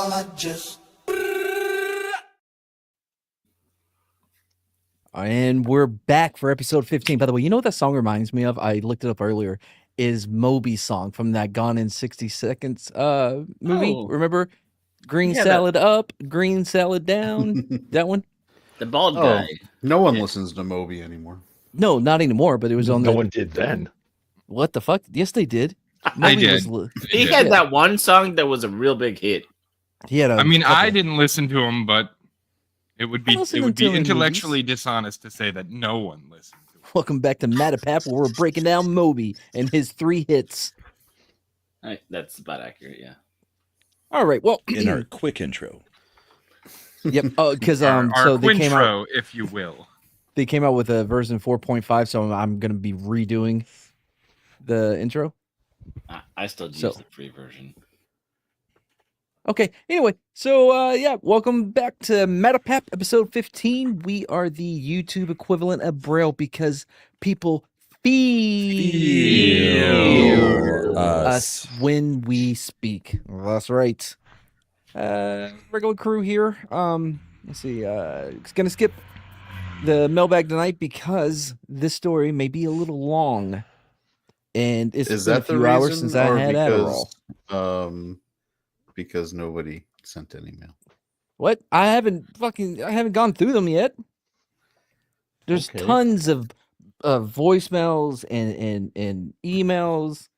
meteorologist. And we're back for episode 15. By the way, you know what that song reminds me of? I looked it up earlier. Is Moby's song from that Gone in 60 Seconds movie. Oh. Remember? Green Yeah, salad up, green salad down. That one? The bald guy. No one Yeah. listens to Moby anymore. No, not anymore, but it was on No the... one did then. What the fuck? Yes, they did. They Moby did. He had that one song that was a real big hit. He had a I mean, couple. I didn't listen to him, but it would be listening to him in intellectually dishonest to say that no one listened to him. Welcome back to MADePAP, where we're breaking down Moby and his 3 hits. That's about accurate, yeah. All right, well... In our quick intro. Yep, because Our so they came out... Quintro, if you will. They came out with a version 4.5, so I'm going to be redoing the intro. I still use So- the free version. Okay, anyway, so yeah, welcome back to MADePAP episode 15. We are the YouTube equivalent of Braille because people feel us when we speak. That's right. Regular crew here. Let's see. It's going to skip the mailbag tonight because this story may be a little long. And it's Is been that a few the hours reason, since I or had Adderall. because nobody sent an email? What? I haven't gone through them yet. There's Okay. tons of voicemails and emails.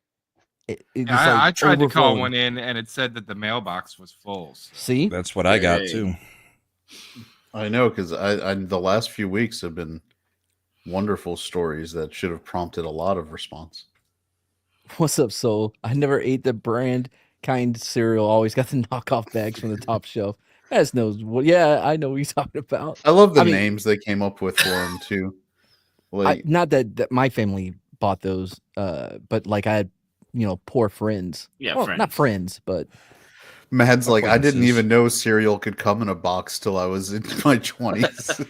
I tried to call one in, and it said that the mailbox was full. See? That's what I got too. I know, because I the last few weeks have been wonderful stories that should have prompted a lot of response. What's up, Soul? I never ate the brand kind cereal. Always got the knockoff bags from the top shelf. That's knows what. Yeah, I know what you're talking about. I love the I mean- names they came up with for them too. Like, Not that my family bought those, but like I had, poor friends. Yeah, Well, friends. not friends, but Mad's like, I didn't Acquaintances. even know cereal could come in a box till I was in my 20s.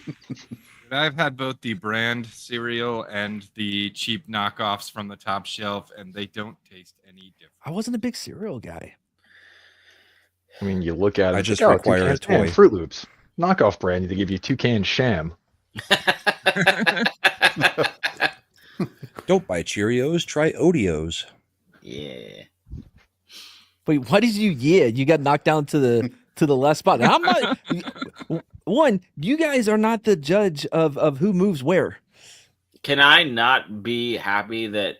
I've had both the brand cereal and the cheap knockoffs from the top shelf, and they don't taste any different. I wasn't a big cereal guy. I mean, you look at it. I it's just like, require a 2 cans, toy. Fruit Loops. Knockoff brand, they give you 2 cans sham. Don't buy Cheerios, try Oreos. Yeah. Wait, why did you? Yeah, you got knocked down to the last spot. And I'm not. One, you guys are not the judge of who moves where. Can I not be happy that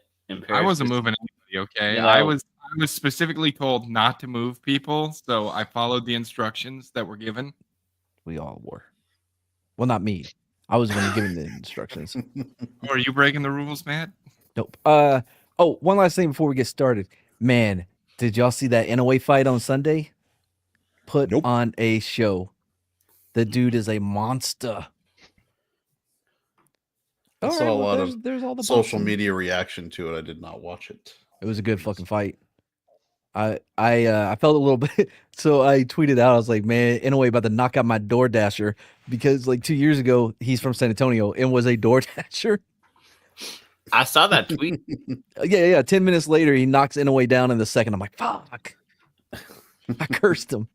I wasn't moving anybody, okay? No. I was specifically told not to move people, so I followed the instructions that were given. We all were. Well, not me. I was the one giving the instructions. Oh, are you breaking the rules, Matt? Nope. Oh, one last thing before we get started. Man, did y'all see that NOA fight on Sunday? Put Nope. on a show. The dude is a monster. I All saw right, a well, lot there's- of there's all the social boxing. media reaction to it. I did not watch it. It was a good fucking fight. I felt a little bit, so I tweeted out. I was like, "Man, NOA about to knock out my DoorDasher because like 2 years ago he's from San Antonio and was a DoorDasher." I saw that tweet? Yeah. 10 minutes later, he knocks NOA down in the second. I'm like, "Fuck!" I cursed him,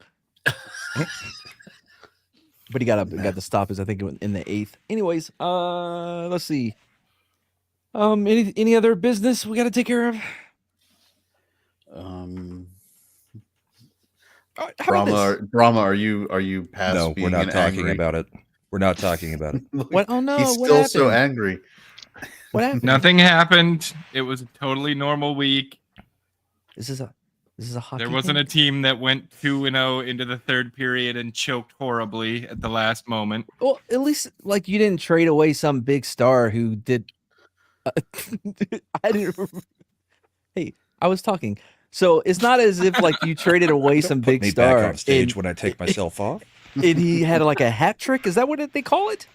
but he got the stoppage. I think in the 8th. Anyways, let's see. Any other business we got to take care of? How about this? Drama, are you past No, being we're not an talking angry? about it. We're not talking about it. What? Oh no! He's what still happened? so angry. What happened? Nothing happened. It was a totally normal week. This is a hockey. There wasn't thing? a team that went 2-0 into the third period and choked horribly at the last moment. Well, at least like you didn't trade away some big star who did. I didn't. Hey, I was talking. So it's not as if like you traded away some Put big me star back on stage and, when I take myself off. and he had like a hat trick. Is that what they call it?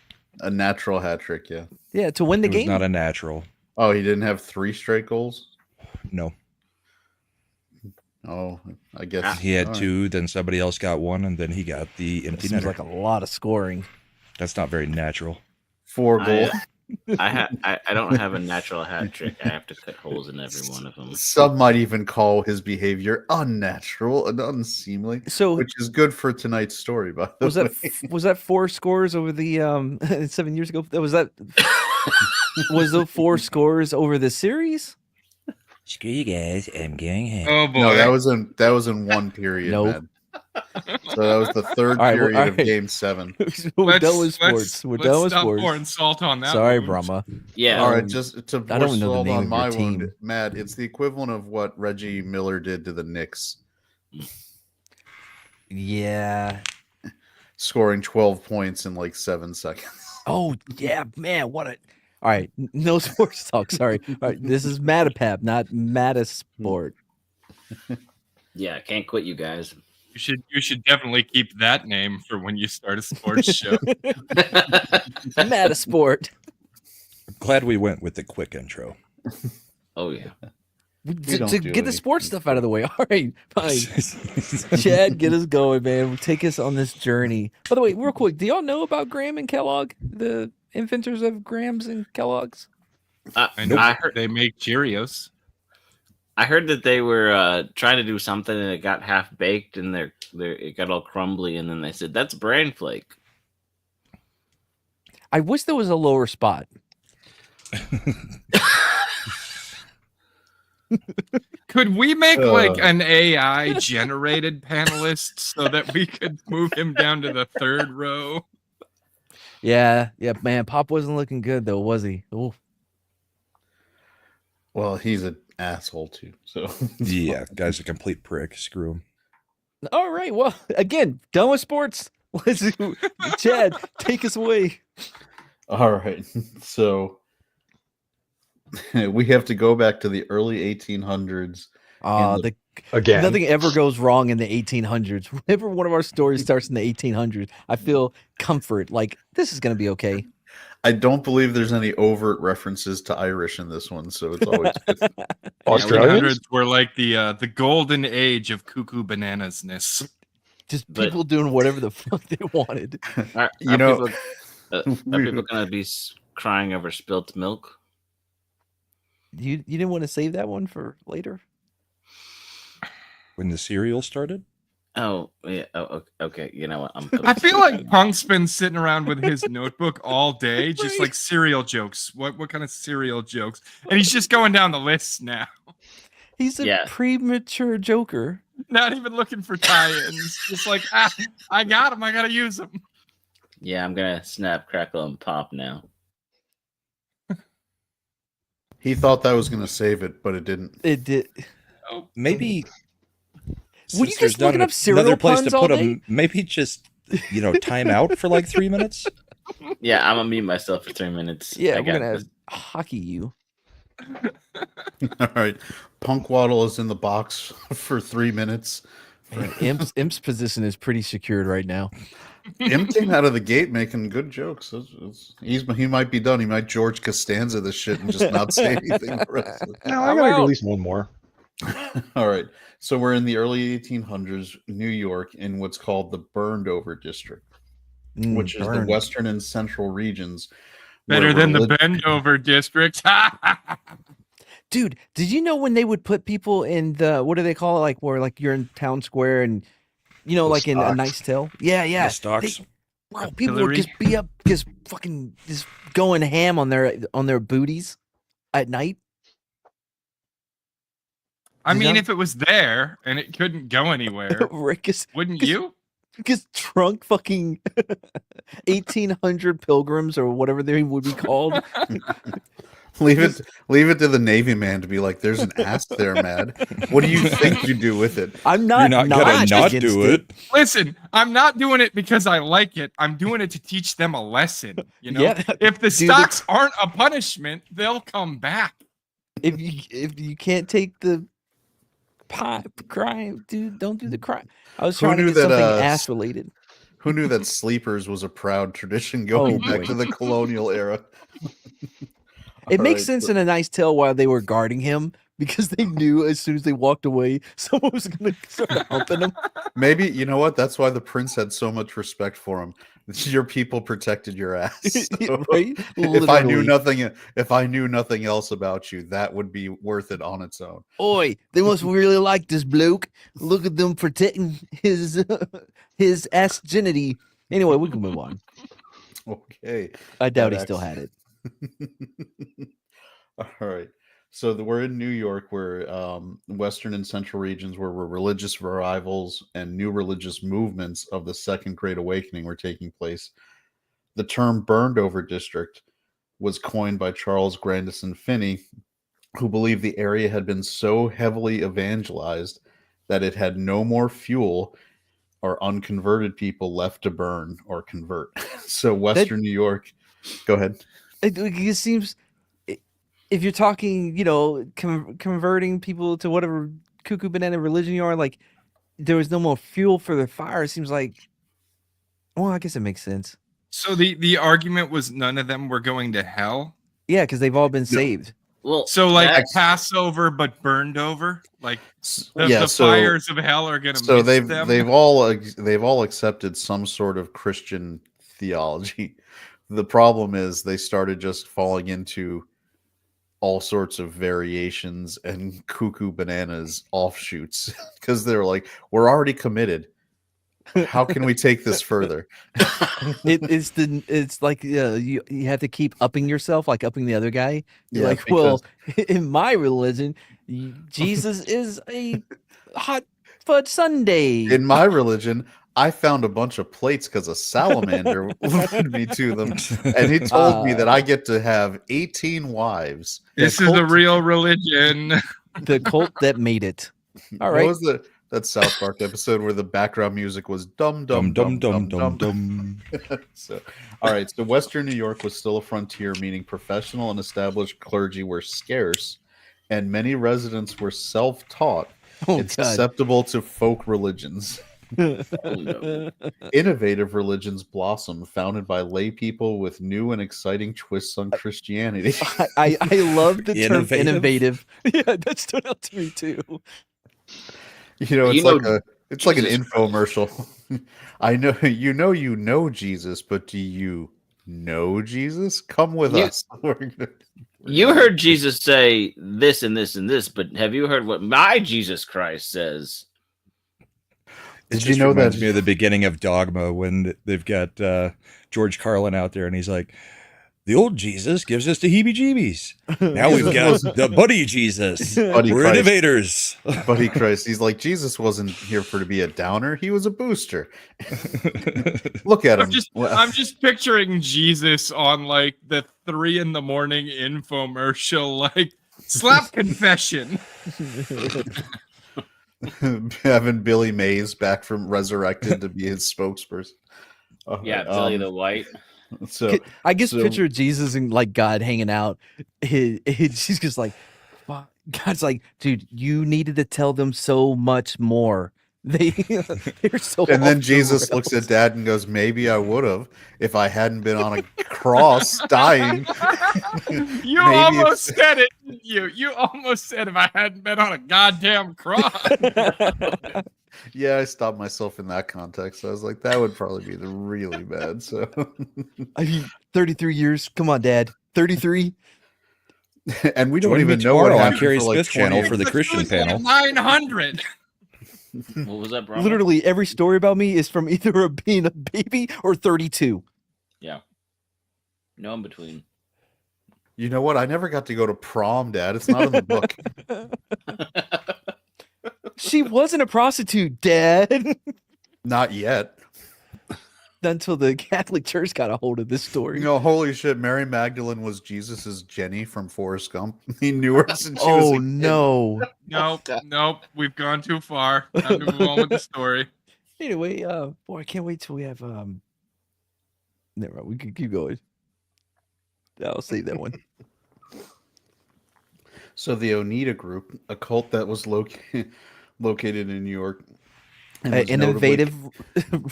A natural hat trick, yeah. Yeah, to win the It was game. not a natural. Oh, he didn't have 3 straight goals? No, Oh, I guess he had all right. 2, then somebody else got 1, and then he got the It empty seems netter. like a lot of scoring. That's not very natural. 4 goals. I don't have a natural hat trick. I have to cut holes in every one of them. Some might even call his behavior unnatural and unseemly, So which is good for tonight's story. By the was way, was that 4 scores over the 7 years ago? Was that was the 4 scores over the series? Screw you guys. I'm going home. Oh boy. no, that was in one period. No. Man. So that was the third All right, well, period all of right. Game 7. We're done with sports. We're done with stop sports. pouring salt on that. Sorry, wound. Brahma. Yeah. All right, just to I pour don't know the salt name on of my your wound, team. Matt, it's the equivalent of what Reggie Miller did to the Knicks, Yeah. scoring 12 points in like 7 seconds. Oh yeah, man. What a. All right, no sports talk. Sorry. All right, this is MADePAP, not MADaSport. Yeah, can't quit you guys. You should definitely keep that name for when you start a sports show. MADaSport. I'm glad we went with the quick intro. Oh yeah. To don't do get the any sports stuff out of the way. All right, fine. Chad, get us going, man. Take us on this journey. By the way, real quick, do y'all know about Graham and Kellogg, the inventors of Grahams and Kellogg's? I know I heard they make Cheerios. I heard that they were trying to do something and it got half baked and it got all crumbly and then they said that's bran flake. I wish there was a lower spot. Could we make like an AI generated panelist so that we could move him down to the 3rd row? Yeah, man. Pop wasn't looking good though, was he? Oh, Well, he's an asshole too. So Yeah, guy's a complete prick. Screw him. all right. Well, again, done with sports. Let's do. Chad, take us away. all right. So we have to go back to the early 1800s. Again, Nothing ever goes wrong in the 1800s. Whenever one of our stories starts in the 1800s, I feel comfort. Like this is going to be okay. I don't believe there's any overt references to Irish in this one, so it's always good. Australians. 1800s were like the golden age of cuckoo bananasness. Just But- people doing whatever the fuck they wanted. Are You know, people, are people gonna be crying over spilt milk? You didn't want to save that one for later? When the cereal started? Oh yeah. Oh okay. You know what? I feel like Punk's been sitting around with his notebook all day, just like cereal jokes. What kind of cereal jokes? And he's just going down the list now. He's a Yeah. premature joker. Not even looking for tie-ins. Just like, I got him. I gotta use him. Yeah, I'm gonna snap, crackle, and pop now. He thought that was going to save it, but it didn't. It did. Oh, Maybe. Were you since there's just not looking an- up cereal another place puns to all put day? him? Maybe just time out for like 3 minutes. Yeah, I'm gonna mute myself for 3 minutes. Yeah, I we're got gonna this. hockey you. All right. Punk Waddle is in the box for 3 minutes. Man, Imp's position is pretty secured right now. Him came out of the gate making good jokes. He might be done. He might George Costanza this shit and just not say anything the rest of it. No, I gotta release one more. All right. So we're in the early 1800s, New York, in what's called the Burned Over District, which is the Burned. western and central regions. better where than the relig- Bendover district. Dude, did you know when they would put people in the what do they call it? Like where like you're in town square and The like in A stocks. Knight's Tale? Yeah. The stocks. Bro, people would Artillery. just be up just fucking just going ham on their booties at night. I You mean, know? if it was there and it couldn't go anywhere, Rick is wouldn't 'cause- you? because drunk fucking 1800 pilgrims or whatever they would be called. Leave it to the Navy man to be like, "There's an ass there, Mad. What do you think you do with it?" I'm You're not not gonna not against do it. Listen, I'm not doing it because I like it. I'm doing it to teach them a lesson. You know, Yeah, if the dude, stocks aren't a punishment, they'll come back. if you can't take the crime, dude, don't do the crime. I was Who trying to knew get that, something uh, ass related. Who knew that sleepers was a proud tradition going Oh, back boy. to the colonial era? It All makes right, sense so- in A Nice Tale while they were guarding him, because they knew as soon as they walked away, someone was going to start humping them. Maybe, you know what? That's why the prince had so much respect for him. Your people protected your ass. So Right? if I knew Literally. nothing else about you, that would be worth it on its own. Oi, they must really like this bloke. Look at them protecting his ass genity. Anyway, we can move on. Okay. I doubt he That still had it. All right. So we're in New York, where Western and Central regions where religious revivals and new religious movements of the Second Great Awakening were taking place. The term burned over district was coined by Charles Grandison Finney, who believed the area had been so heavily evangelized that it had no more fuel or unconverted people left to burn or convert. So Western New York, go ahead. It seems, if you're talking, converting people to whatever cuckoo banana religion you are, like there was no more fuel for the fire. It seems like, well, I guess it makes sense. So the argument was none of them were going to hell. Yeah, because they've all been saved. Well, So like that's- Passover, but burned over. Like the So fires of hell are gonna. So miss them. they've all accepted some sort of Christian theology. The problem is they started just falling into all sorts of variations and cuckoo bananas offshoots because they're like, we're already committed. How can we take this further? It's like you have to keep upping yourself, like upping the other guy. You're Yeah, like, well, in my religion, Jesus is a hot fudge sundae. In my religion, I found a bunch of plates because a salamander led me to them, and he told me that I get to have 18 wives. This is a real religion. The cult that made it. All What right. was that South Park episode where the background music was dum Dum dum dum dum dum dum. So, all right. So Western New York was still a frontier, meaning professional and established clergy were scarce, and many residents were self-taught Oh, and God. susceptible to folk religions. Innovative religions blossomed, founded by lay people with new and exciting twists on Christianity. I love the term Innovative? innovative. Yeah, that stood out to me too. You know, You it's know, like an Jesus infomercial. I know you know Jesus, but do you know Jesus? Come with us. You heard Jesus say this and this and this, but have you heard what my Jesus Christ says? Did It you just know reminds that me of the beginning of Dogma when they've got George Carlin out there and he's like, the old Jesus gives us the heebie-jeebies. Now we've got the buddy Jesus. Buddy We're Christ. innovators. Buddy Christ? He's like, Jesus wasn't here to be a downer. He was a booster. Look at him. I'm just picturing Jesus on like the 3 a.m. infomercial, like slap confession. Having Billy Mays back from resurrected to be his spokesperson. Yeah, Billy the White. So I guess so- picture Jesus and like God hanging out. She's just like, fuck. God's like, dude, you needed to tell them so much more. They're so. And then off the Jesus looks rails. at Dad and goes, "Maybe I would have if I hadn't been on a cross dying." You almost said it, didn't you? You almost said if I hadn't been on a goddamn cross. Yeah, I stopped myself in that context. I was like, that would probably be the really bad. So, I mean, 33 years. Come on, Dad. 33. and we don't Join me even know what tomorrow on happened Carrie for like Smith 20 channel years. for the Christian panel. 900. What was that, bro? Literally every story about me is from either being a baby or 32. Yeah. No in between. You know what? I never got to go to prom, Dad. It's not in the book. She wasn't a prostitute, Dad. Not yet. Until the Catholic Church got a hold of this story. You know, holy shit, Mary Magdalene was Jesus's Jenny from Forrest Gump. He knew her since she was a Oh kid. no. Nope. We've gone too far. Time to move on with the story. Anyway, boy, I can't wait till we have never mind, we can keep going. I'll save that one. So the Oneida Group, a cult that was located in New York, and was Innovative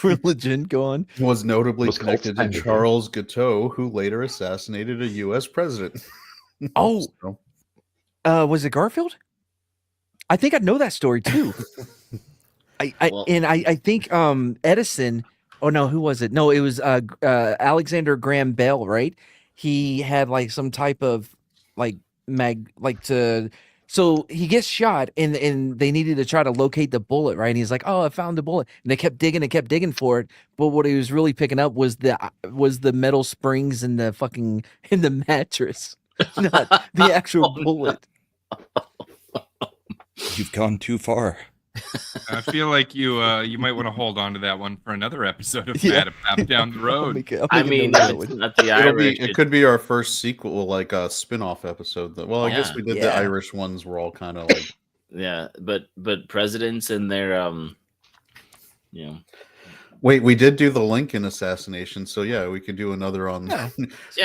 religion. Go on. was notably Those cults connected to tend to be. Charles Guiteau, who later assassinated a U.S. president. Oh. So, Was it Garfield? I think I know that story too. I think Edison. Oh no, who was it? No, it was Alexander Graham Bell, right? He had like some type of like so he gets shot and they needed to try to locate the bullet, right? And he's like, "Oh, I found the bullet." And they kept digging for it, but what he was really picking up was the metal springs in the mattress, not the actual bullet. You've gone too far. I feel like you might want to hold on to that one for another episode of MADePAP down the road. I mean, not the Irish. It could be our first sequel, like a spin-off episode. Well, I guess we did the Irish ones. Were all kind of like but presidents and their Wait, we did do the Lincoln assassination, so yeah, we could do another on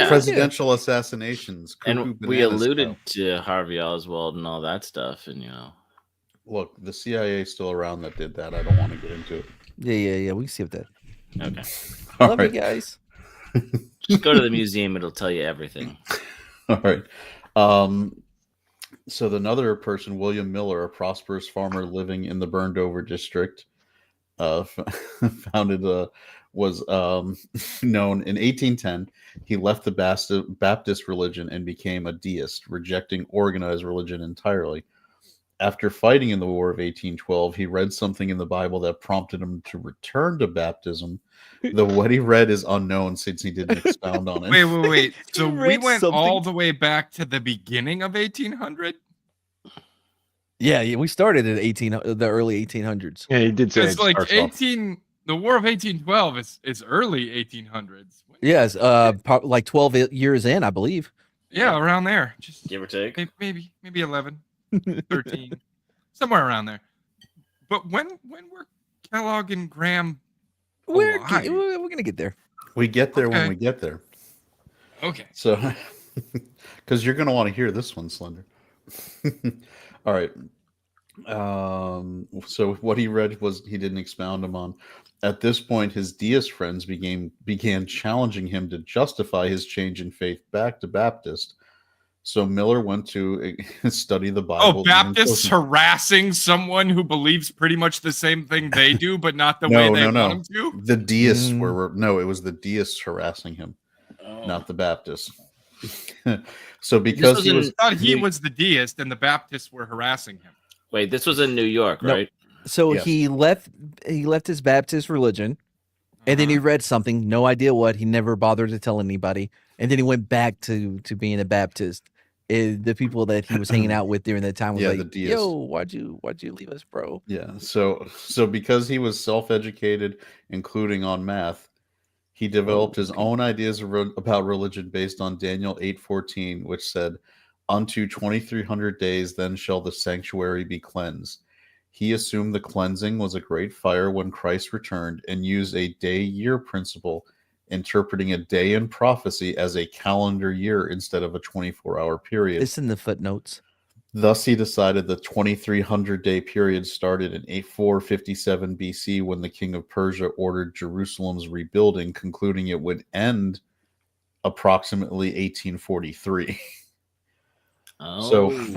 presidential assassinations. And we alluded to Harvey Oswald and all that stuff, and look, the CIA is still around that did that. I don't want to get into it. Yeah. We can see that. Okay. Love you guys. Just go to the museum; it'll tell you everything. All right. So another person, William Miller, a prosperous farmer living in the burned-over district, was known in 1810. He left the Baptist religion and became a deist, rejecting organized religion entirely. After fighting in the War of 1812, he read something in the Bible that prompted him to return to baptism. Though what he read is unknown since he didn't expound on it. Wait. So we went all the way back to the beginning of 1800? Yeah, we started at the early 1800s. Yeah, he did say it's like the War of 1812 is early 1800s. Yes, like 12 years in, I believe. Yeah, around there. Just give or take. Maybe 11, 13, somewhere around there. But when were Kellogg and Graham we're gonna get there. We get there when we get there. Okay. So, because you're gonna want to hear this one, Slender. All right. So what he read was he didn't expound him on. At this point, his deist friends began challenging him to justify his change in faith back to Baptist. So Miller went to study the Bible. Oh, Baptists harassing someone who believes pretty much the same thing they do, but not the way they want them to? The deists were it was the deists harassing him, not the Baptists. So because he was the deist and the Baptists were harassing him. Wait, this was in New York, right? So he left his Baptist religion, and then he read something, no idea what. He never bothered to tell anybody, and then he went back to being a Baptist. The people that he was hanging out with during that time was like, "Yo, why'd you leave us, bro?" Yeah. So because he was self-educated, including on math, he developed his own ideas about religion based on Daniel 8:14, which said, "Unto 2300 days, then shall the sanctuary be cleansed." He assumed the cleansing was a great fire when Christ returned and used a day-year principle, interpreting a day in prophecy as a calendar year instead of a 24-hour period. It's in the footnotes. Thus, he decided the 2300-day period started in 457 BC when the king of Persia ordered Jerusalem's rebuilding, concluding it would end approximately 1843. So in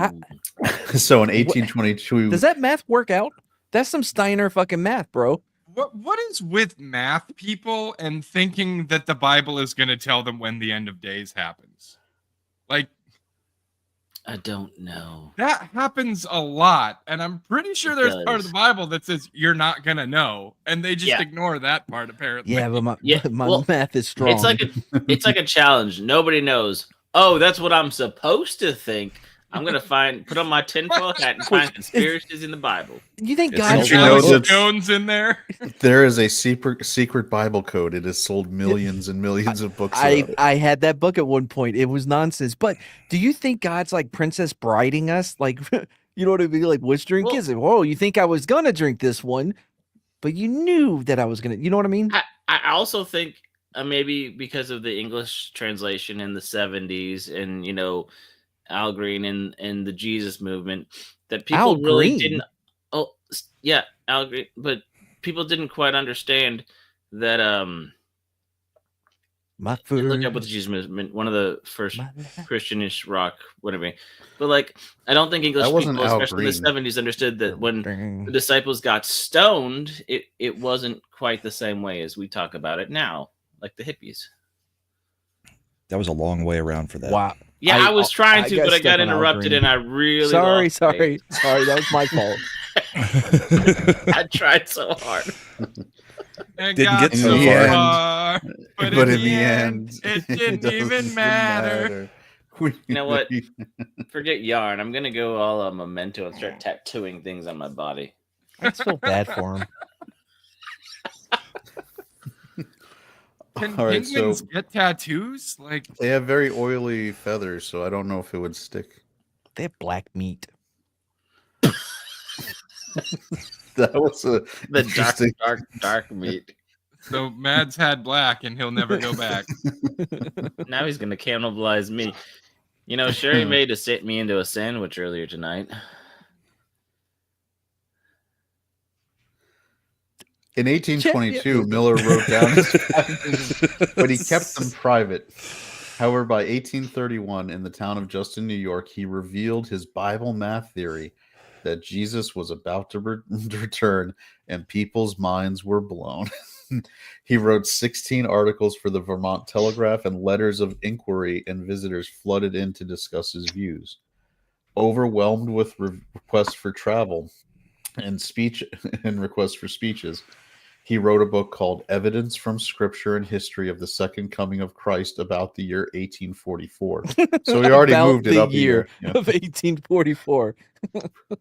1822, does that math work out? That's some Steiner fucking math, bro. What is with math people and thinking that the Bible is going to tell them when the end of days happens? Like, I don't know. That happens a lot, and I'm pretty sure there's part of the Bible that says you're not gonna know, and they just ignore that part apparently. Yeah, but my math is strong. It's like a challenge. Nobody knows. Oh, that's what I'm supposed to think. I'm gonna put on my tinfoil hat and find conspiracies in the Bible. You think God Jones in there? There is a secret Bible code. It has sold millions and millions of books. I had that book at one point. It was nonsense. But do you think God's like Princess Briding us? Like, you know what I mean? Like, which drink is it? Whoa, you think I was gonna drink this one, but you knew that I was gonna. You know what I mean? I also think maybe because of the English translation in the 70s, and Al Green and the Jesus movement, that people really didn't. Oh, yeah, Al Green, but people didn't quite understand that My and look up first. what the Jesus movement, one of the first Christianish rock, whatever. But like, I don't think English That wasn't people, Al especially in the Green. 70s, understood that when the disciples got stoned, it wasn't quite the same way as we talk about it now, like the hippies. That was a long way around for that. Wow. Yeah, I was trying to, but I got stuck on Al interrupted, Green. and I really sorry. lost faith. That was my fault. I tried so hard. And Didn't got get so so far. far, but in the end, it didn't doesn't even matter. You know what? Forget yarn. I'm gonna go all memento and start tattooing things on my body. I just feel bad for him. Can All right, penguins get tattoos? Like, they have very oily feathers, so I don't know if it would stick. They have black meat. That was a The interesting. dark meat. so Mads had black, and he'll never go back. Now he's gonna cannibalize me. You know, Sherry made me into a sandwich earlier tonight. In 1822, Miller wrote down his findings, but he kept them private. However, by 1831, in the town of Justin, New York, he revealed his Bible math theory that Jesus was about to return, and people's minds were blown. He wrote 16 articles for the Vermont Telegraph, and letters of inquiry and visitors flooded in to discuss his views. Overwhelmed with requests for travel and speech and requests for speeches, he wrote a book called Evidence from Scripture and History of the Second Coming of Christ about the year 1844. So he already moved it up a year. Of 1844.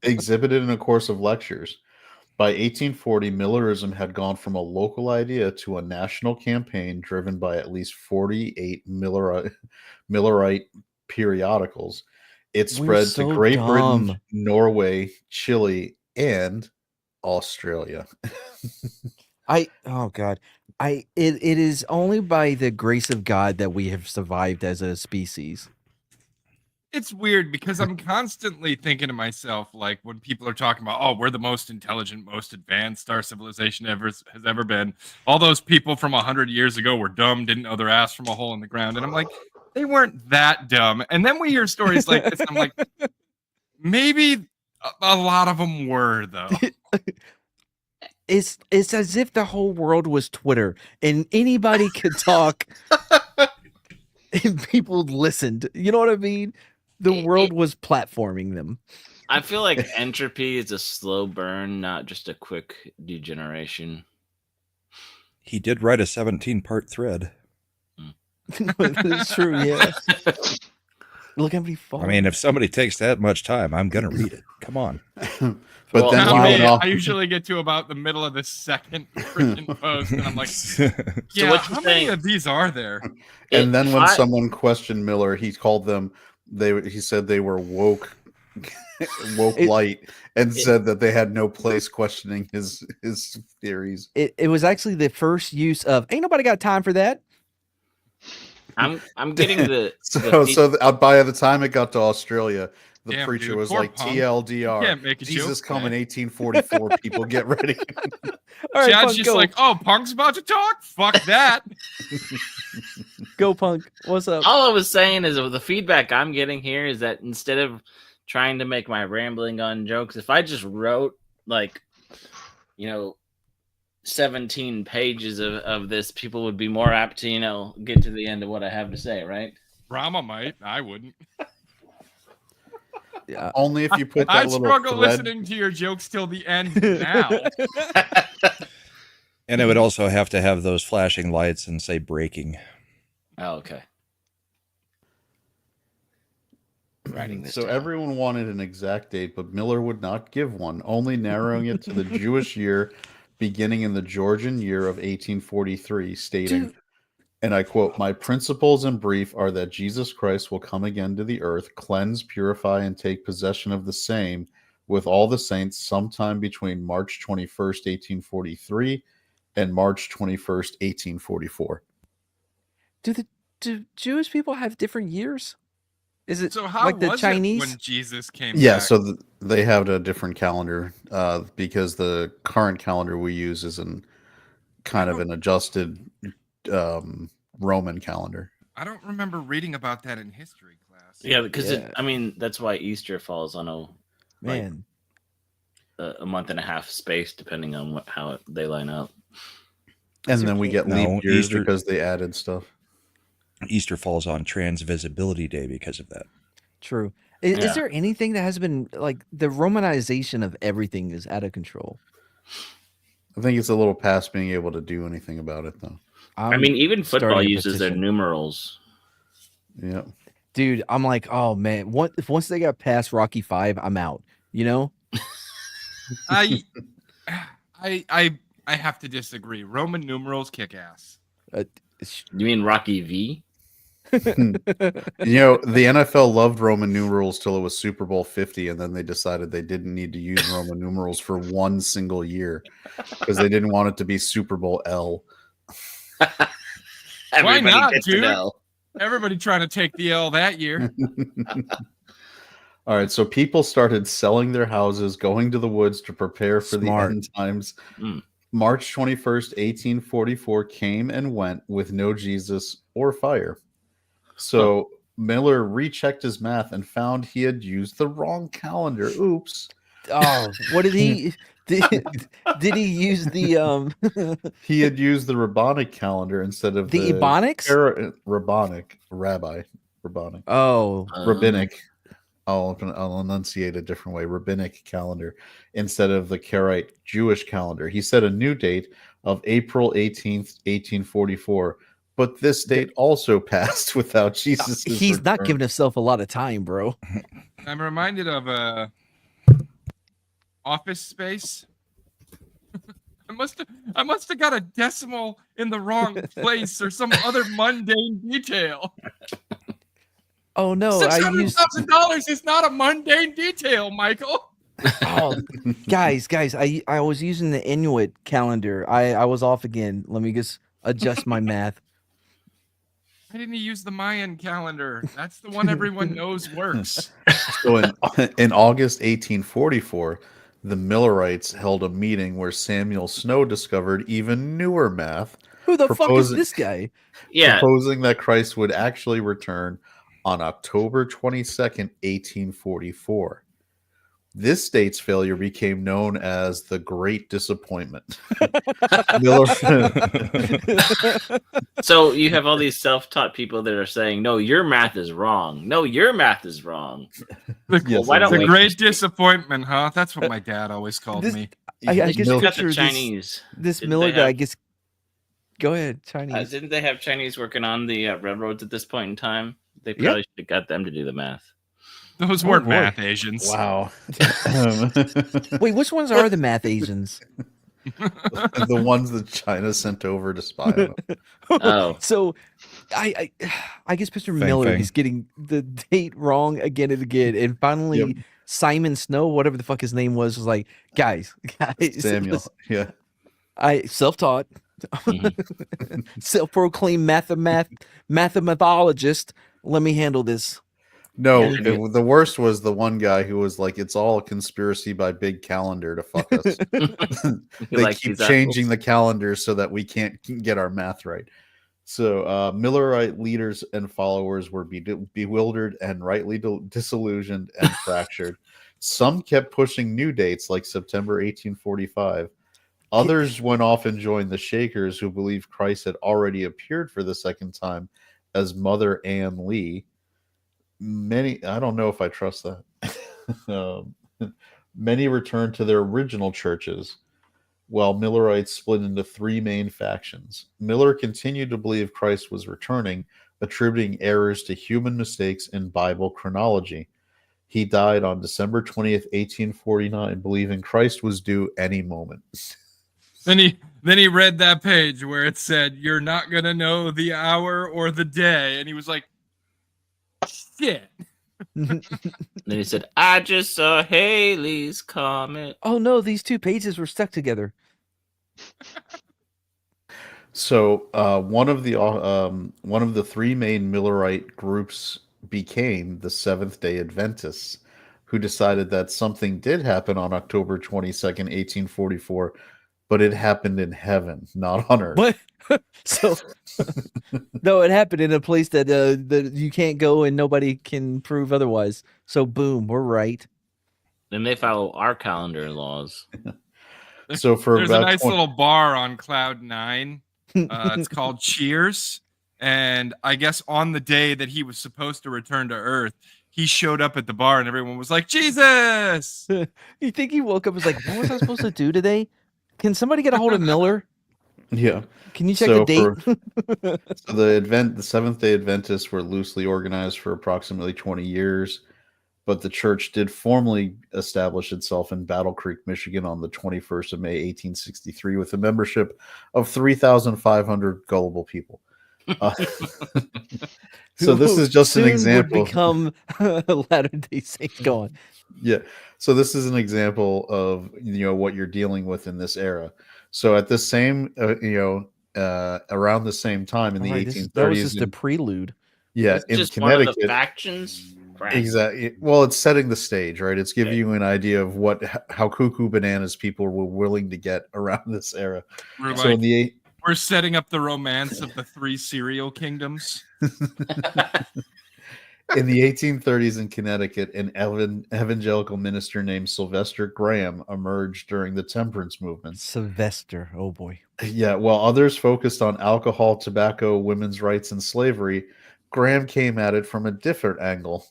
Exhibited in a course of lectures. By 1840, Millerism had gone from a local idea to a national campaign driven by at least 48 Millerite periodicals. It spread to Great Britain, Norway, Chile, and Australia. It is only by the grace of God that we have survived as a species. It's weird because I'm constantly thinking to myself, like when people are talking about, oh, we're the most intelligent, most advanced our civilization has ever been. All those people from 100 years ago were dumb, didn't know their ass from a hole in the ground. And I'm like, they weren't that dumb. And then we hear stories like this. I'm like, maybe a lot of them were, though. It's as if the whole world was Twitter and anybody could talk and people listened. You know what I mean? The world was platforming them. I feel like entropy is a slow burn, not just a quick degeneration. He did write a 17-part thread. That's true, yeah. Look how many I mean, if somebody takes that much time, I'm going to read it. Come on. But Well, then he went off. I usually get to about the middle of the second freaking post, and I'm like, yeah, what how many of these are there? And then when someone questioned Miller, he called them. He said they were woke light, and said that they had no place questioning his theories. It was actually the first use of "ain't nobody got time for that." I'm getting the by the time it got to Australia, the preacher was poor like, punk. TLDR, Can't make a Jesus joke, come in man. 1844. People get ready. All right, Chad's Punk, just go. like, oh, Punk's about to talk? Fuck that. Go, Punk. What's up? all I was saying is the feedback I'm getting here is that instead of trying to make my rambling on jokes, if I just wrote 17 pages of this, people would be more apt to, get to the end of what I have to say, right? Rama might. I wouldn't. Yeah. Only if you put that I little struggle thread. listening to your jokes till the end now. And it would also have to have those flashing lights and say breaking. Oh, okay. Writing this So down. everyone wanted an exact date, but Miller would not give one, only narrowing it to the Jewish year beginning in the Georgian year of 1843, stating, and I quote, "My principles in brief are that Jesus Christ will come again to the earth, cleanse, purify, and take possession of the same with all the saints sometime between March 21st, 1843 and March 21st, 1844. Do Jewish people have different years? Is it So how like the was Chinese? it when Jesus came Yeah, back? so they have a different calendar because the current calendar we use is kind of an adjusted Roman calendar. I don't remember reading about that in history class. Yeah, because that's why Easter falls on a month and a half space, depending on how they line up. And then we get leap years because they added stuff. Easter falls on Transvisibility Day because of that. True. Is there anything that has been like the Romanization of everything is out of control? I think it's a little past being able to do anything about it, though. I mean, even football uses their numerals. Yeah, dude, I'm like, oh man, once they got past Rocky V, I'm out. You know, I have to disagree. Roman numerals kick ass. You mean Rocky V? The NFL loved Roman numerals till it was Super Bowl 50, and then they decided they didn't need to use Roman numerals for one single year because they didn't want it to be Super Bowl L. Why not, dude? Everybody trying to take the L that year. All right, so people started selling their houses, going to the woods to prepare for the end times. March 21st, 1844 came and went with no Jesus or fire. So Miller rechecked his math and found he had used the wrong calendar. Oops. Oh, what did he did he use the He had used the rabbinic calendar instead of the Ebonics? Rabbinic. Oh, rabbinic. I'll enunciate a different way. Rabbinic calendar instead of the Karaite Jewish calendar. He set a new date of April 18th, 1844. But this date also passed without Jesus. He's not giving himself a lot of time, bro. I'm reminded of Office Space. I must have got a decimal in the wrong place or some other mundane detail. Oh no! $600,000 is not a mundane detail, Michael. Oh, guys, I was using the Inuit calendar. I was off again. Let me just adjust my math. Why didn't he use the Mayan calendar? That's the one everyone knows works. So in August 1844, the Millerites held a meeting where Samuel Snow discovered even newer math. Who the fuck is this guy? Yeah. Proposing that Christ would actually return on October 22nd, 1844. This date's failure became known as the Great Disappointment. So you have all these self-taught people that are saying, no, your math is wrong. No, your math is wrong. The Great Disappointment, huh? That's what my dad always called me. I guess got the Chinese. This Miller guy, I guess. Go ahead, Chinese. Didn't they have Chinese working on the railroads at this point in time? They probably should have got them to do the math. Those weren't math Asians. Wow. Wait, which ones are the math Asians? The ones that China sent over to spy on them. Oh. So I guess Mr. Miller is getting the date wrong again and again. And finally, Simon Snow, whatever the fuck his name was like, guys. Samuel. Yeah. I self-taught, self-proclaimed mathematologist. Let me handle this. No, the worst was the one guy who was like, it's all a conspiracy by Big Calendar to fuck us. They keep changing the calendar so that we can't get our math right. So Millerite leaders and followers were bewildered and rightly disillusioned and fractured. Some kept pushing new dates like September 1845. Others went off and joined the Shakers, who believed Christ had already appeared for the second time as Mother Ann Lee. Many, I don't know if I trust that. Many returned to their original churches, while Millerites split into three main factions. Miller continued to believe Christ was returning, attributing errors to human mistakes in Bible chronology. He died on December 20th, 1849, believing Christ was due any moment. Then he read that page where it said, "You're not gonna know the hour or the day," and he was like, "Shit." Then he said, "I just saw Haley's comet." Oh no, these two pages were stuck together. So one of the three main Millerite groups became the Seventh-day Adventists, who decided that something did happen on October 22nd, 1844, but it happened in heaven, not on earth. What? So, no, it happened in a place that that you can't go and nobody can prove otherwise. So, boom, we're right. And they follow our calendar laws. So there's a nice little bar on Cloud 9. It's called Cheers. And I guess on the day that he was supposed to return to Earth, he showed up at the bar and everyone was like, Jesus! You think he woke up and was like, what was I supposed to do today? Can somebody get a hold of Miller? Yeah. Can you check the date? So the Seventh-day Adventists were loosely organized for approximately 20 years, but the church did formally establish itself in Battle Creek, Michigan on the 21st of May, 1863, with a membership of 3,500 gullible people. So this is just an example. Would become Latter-day Saints. Go on. Yeah. So this is an example of what you're dealing with in this era. So at the same around the same time in the 1830s, that was just a prelude. Yeah, it's in just Connecticut, one of the factions. Crap. Exactly. Well, it's setting the stage, right? It's giving you an idea of how cuckoo bananas people were willing to get around this era. We're setting up the romance of the 3 cereal kingdoms. In the 1830s in Connecticut, an evangelical minister named Sylvester Graham emerged during the temperance movement. Sylvester, oh boy. Yeah, while others focused on alcohol, tobacco, women's rights, and slavery, Graham came at it from a different angle.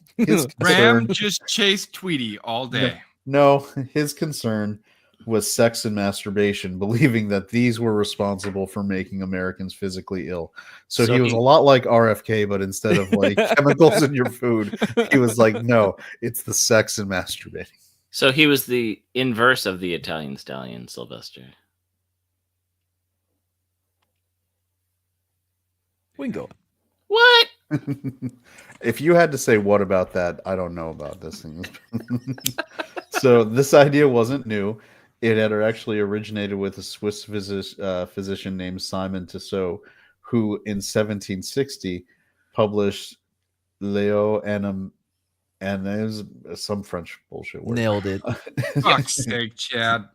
Graham just chased Tweety all day. No, his concern was sex and masturbation, believing that these were responsible for making Americans physically ill. So he was a lot like RFK, but instead of like chemicals in your food, he was like, no, it's the sex and masturbating. So he was the inverse of the Italian stallion, Sylvester. We can go. What? If you had to say what about that, I don't know about this thing. So this idea wasn't new. It had actually originated with a Swiss physician named Simon Tissot, who in 1760 published Leo and there's some French bullshit word. Nailed it. Fuck's sake, Chad.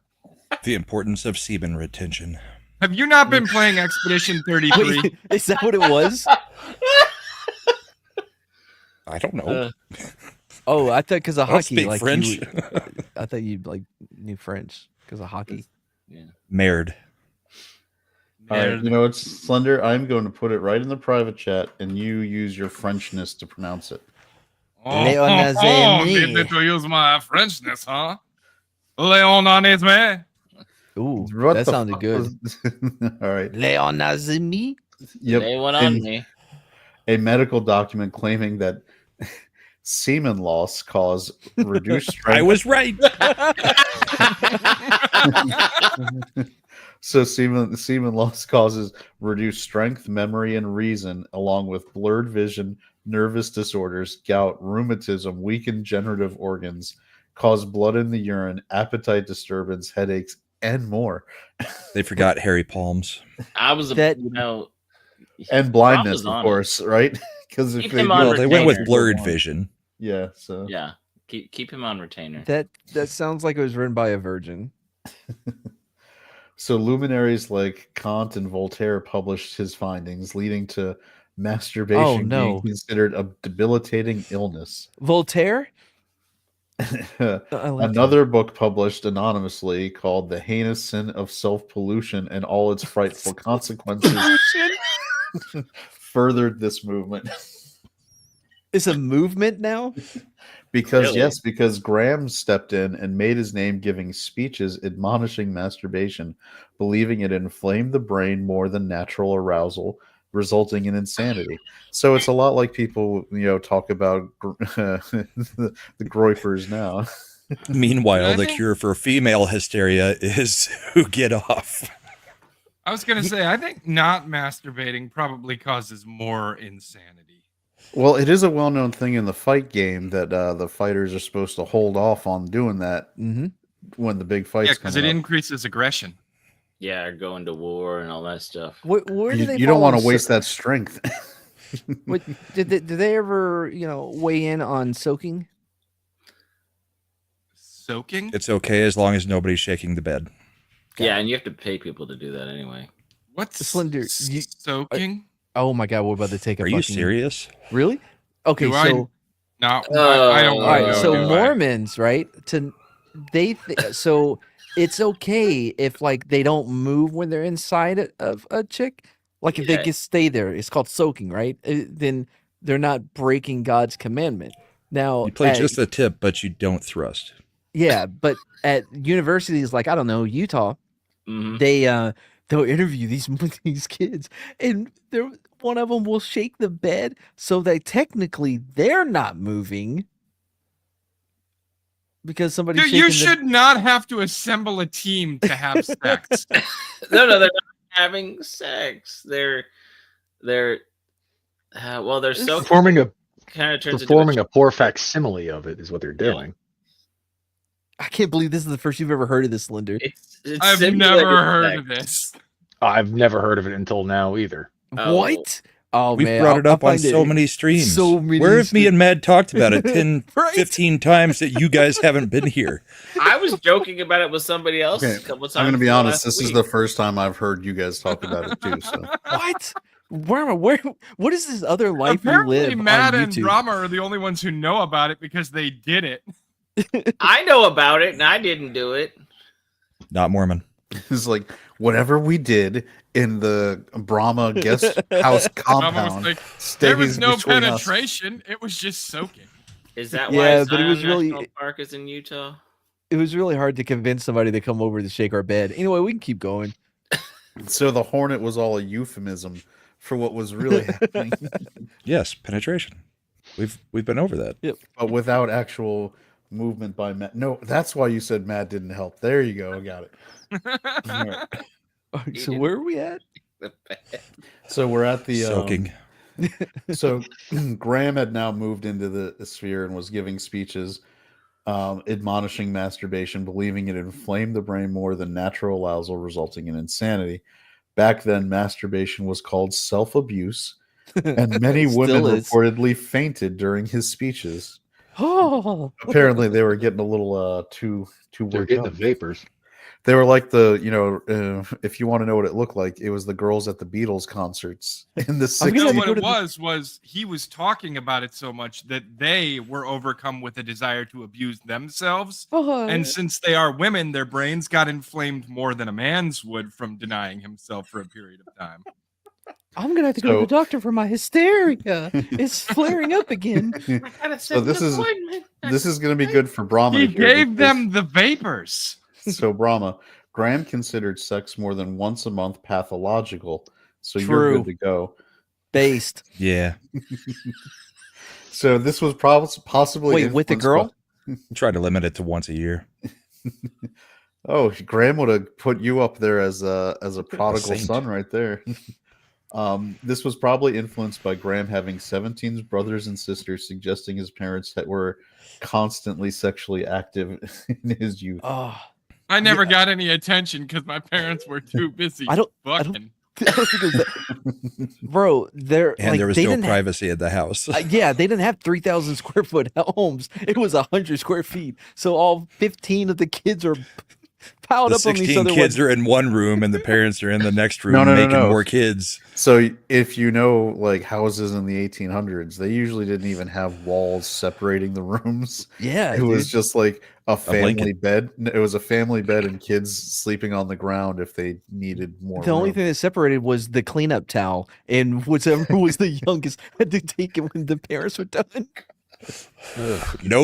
The importance of semen retention. Have you not been playing Expedition 33? Wait, is that what it was? I don't know. Oh, I thought because of hockey, speak like French. I thought you like knew French because of hockey. Yeah. Merde. All right, you know what's Slender? I'm going to put it right in the private chat, and you use your Frenchness to pronounce it. Need to use my Frenchness, huh? Leonanisme. Ooh, What that the sounded fuck good. All right. Leonazimi. Yep. They went on me. A medical document claiming that semen loss cause reduced strength. I was right. So semen loss causes reduced strength, memory, and reason, along with blurred vision, nervous disorders, gout, rheumatism, weakened generative organs, cause blood in the urine, appetite disturbance, headaches, and more. They forgot hairy palms. I was and blindness, of course, right? Because if they went with blurred vision. Yeah, so yeah, keep him on retainer. That sounds like it was written by a virgin. So luminaries like Kant and Voltaire published his findings, leading to masturbation being considered a debilitating illness. Voltaire? Another book published anonymously called The Heinous Sin of Self-Pollution and All Its Frightful Consequences furthered this movement. It's a movement now? Because Graham stepped in and made his name giving speeches admonishing masturbation, believing it inflamed the brain more than natural arousal, resulting in insanity. So it's a lot like people, talk about the groypers now. Meanwhile, the cure for female hysteria is who get off. I was going to say, I think not masturbating probably causes more insanity. Well, it is a well-known thing in the fight game that the fighters are supposed to hold off on doing that when the big fights come up. Yeah, because it increases aggression. Yeah, going to war and all that stuff. Where do they? You don't want to waste that strength. Did they ever, weigh in on soaking? Soaking? It's okay as long as nobody's shaking the bed. Yeah, and you have to pay people to do that anyway. What's Slender? soaking? Oh my God, we're about to take a Are fucking... you serious? Really? Okay, Do I- so No, I don't all want right, to know. so do I? Mormons, right? So it's okay if like they don't move when they're inside of a chick. Like if they just stay there, it's called soaking, right? Then they're not breaking God's commandment. Now You play just the tip, but you don't thrust. yeah, but at universities like I don't know Utah, they'll interview these kids, and one of them will shake the bed so that technically they're not moving. Because somebody You should not have to assemble a team to have sex. No, they're not having sex. They're so performing a performing a poor facsimile of it is what they're doing. I can't believe this is the first you've ever heard of this, Slender. I've never heard of this. I've never heard of it until now either. What? Oh, We've man, brought it up on find so many streams. so many Where have me and Mad talked about it 10, Right? 15 times that you guys haven't been here? I was joking about it with somebody else Okay, a couple times. I'm going to be honest. last This is week. the first time I've heard you guys talk about it too. So What? What is this other life Apparently, you live Matt on and YouTube? Brahma are the only ones who know about it because they did it. I know about it, and I didn't do it. Not Mormon. it's like whatever we did in the Brahma guest house Brahma was compound. like, there was stays no between us. penetration. It was just soaking. Is that Yeah, why but it was Zion really- National Park is in Utah? It was really hard to convince somebody to come over to shake our bed. Anyway, we can keep going. So the hornet was all a euphemism for what was really happening, Yes, penetration. We've been over that. but without actual movement by Matt. No, that's why you said Matt didn't help. There you go. I got it. All right. So where are we at? So we're at the Soaking. So Graham had now moved into the sphere and was giving speeches admonishing masturbation, believing it inflamed the brain more than natural arousal, resulting in insanity. Back then, masturbation was called self-abuse, and many women Still is. reportedly fainted during his speeches. Oh, Apparently, they were getting a little too They're worked getting the up. vapors. They were like if you want to know what it looked like, it was the girls at the Beatles concerts in the I'm gonna No, 60s. what go it to the- was he was talking about it so much that they were overcome with a desire to abuse themselves. And since they are women, their brains got inflamed more than a man's would from denying himself for a period of time. I'm gonna have to go to the doctor for my hysteria. It's flaring up again. So this is going to be good for Brahma. He to hear gave because- them the vapors. So Brahma, Graham considered sex more than once a month pathological. So you're True. good to go. Based. Yeah. So this was possibly Wait, with the influenced girl? Try to limit it to once a year. Oh, Graham would have put you up there as a prodigal saint. son right there. This was probably influenced by Graham having 17 brothers and sisters, suggesting his parents that were constantly sexually active in his youth. Oh, I never got any attention because my parents were too busy I don't fucking. I don't think it was that. Bro, they're And like, there was they no didn't have- privacy at the house. yeah, they didn't have 3,000 square foot homes. It was 100 square feet. So all 15 of the kids are piled The up on these 16 other kids ones. are in one room and the parents are in the next room No. making more kids. So if you know like houses in the 1800s, they usually didn't even have walls separating the rooms. Yeah, It was dude. just like a family blanket. bed. It was a family bed and kids sleeping on the ground if they needed more. The only room. thing that separated was the cleanup towel, and whichever was the youngest had to take it when the parents were done. No,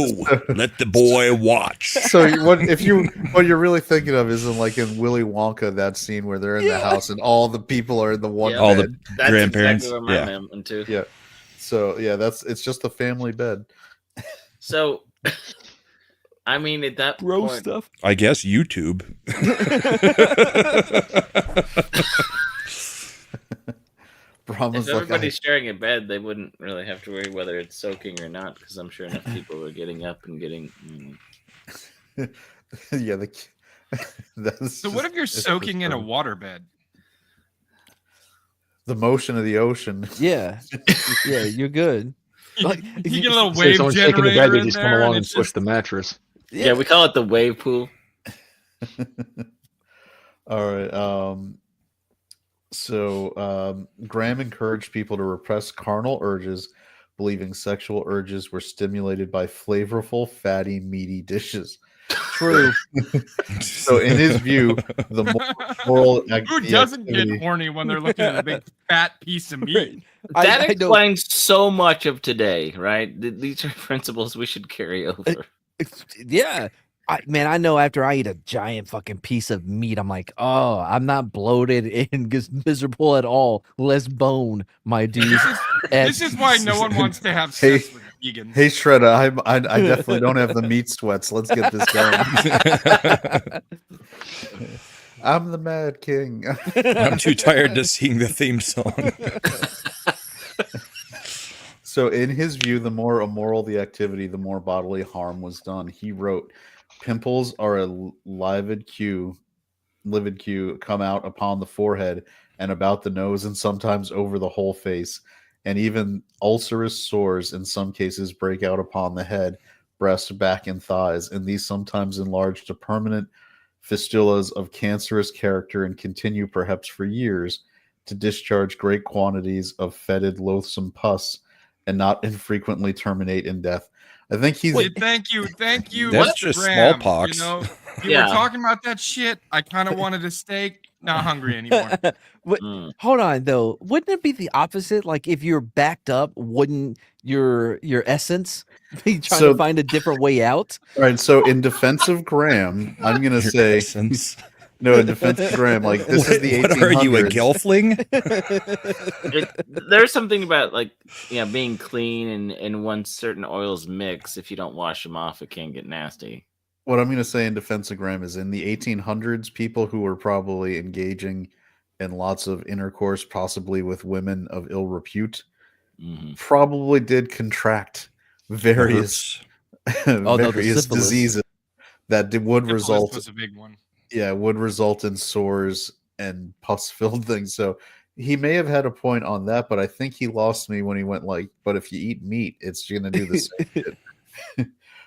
let the boy watch. So what you're really thinking of is in Willy Wonka, that scene where they're in the house and all the people are in the one Yeah. All bed. the That's grandparents. exactly where my Yeah. mom went to. Yeah. So yeah, it's just a family bed. So, I mean, at that Gross point, stuff. I guess YouTube. Brahma's if like, everybody's sharing a bed, they wouldn't really have to worry whether it's soaking or not, because I'm sure enough people were getting up and getting. yeah. That's So what if you're it's soaking in a just, waterbed? the motion of the ocean? Yeah, yeah, you're good. Like, if You you- get a little So wave someone's taking the generator bed, they in just come there, along and and it's push just the mattress. Yeah, we call it the wave pool. All right. So Graham encouraged people to repress carnal urges, believing sexual urges were stimulated by flavorful, fatty, meaty dishes. True. So in his view, the more moral Who doesn't get horny when they're looking at a big fat piece of meat? That explains so much of today, right? These are principles we should carry over. Yeah. I know after I eat a giant fucking piece of meat, I'm like, oh, I'm not bloated and just miserable at all. Less bone, my dude. This is why no one wants to have sex with vegans. Hey, Shredder, I definitely don't have the meat sweats. Let's get this going. I'm the Mad King. I'm too tired to sing the theme song. So in his view, the more immoral the activity, the more bodily harm was done. He wrote, pimples are a livid cue come out upon the forehead and about the nose and sometimes over the whole face, and even ulcerous sores in some cases break out upon the head, breast, back, and thighs, and these sometimes enlarge to permanent fistulas of cancerous character and continue perhaps for years to discharge great quantities of fetid, loathsome pus, and not infrequently terminate in death. I think he's. Thank you. That's just Graham. smallpox. You know, you were talking about that shit. I kind of wanted a steak. Not hungry anymore. Hold on, though. Wouldn't it be the opposite? Like if you're backed up, wouldn't your essence be trying to find a different way out? All right. So in defense of Graham, I'm going to say. Essence. No, in defense of Graham, like this is the 1800s. What are you, a gelfling? There's something about being clean and once certain oils mix, if you don't wash them off, it can get nasty. What I'm going to say in defense of Graham is in the 1800s, people who were probably engaging in lots of intercourse, possibly with women of ill repute, probably did contract various diseases that would result. Was a big one. Yeah, would result in sores and pus-filled things. So he may have had a point on that, but I think he lost me when he went but if you eat meat, it's going to do the same shit.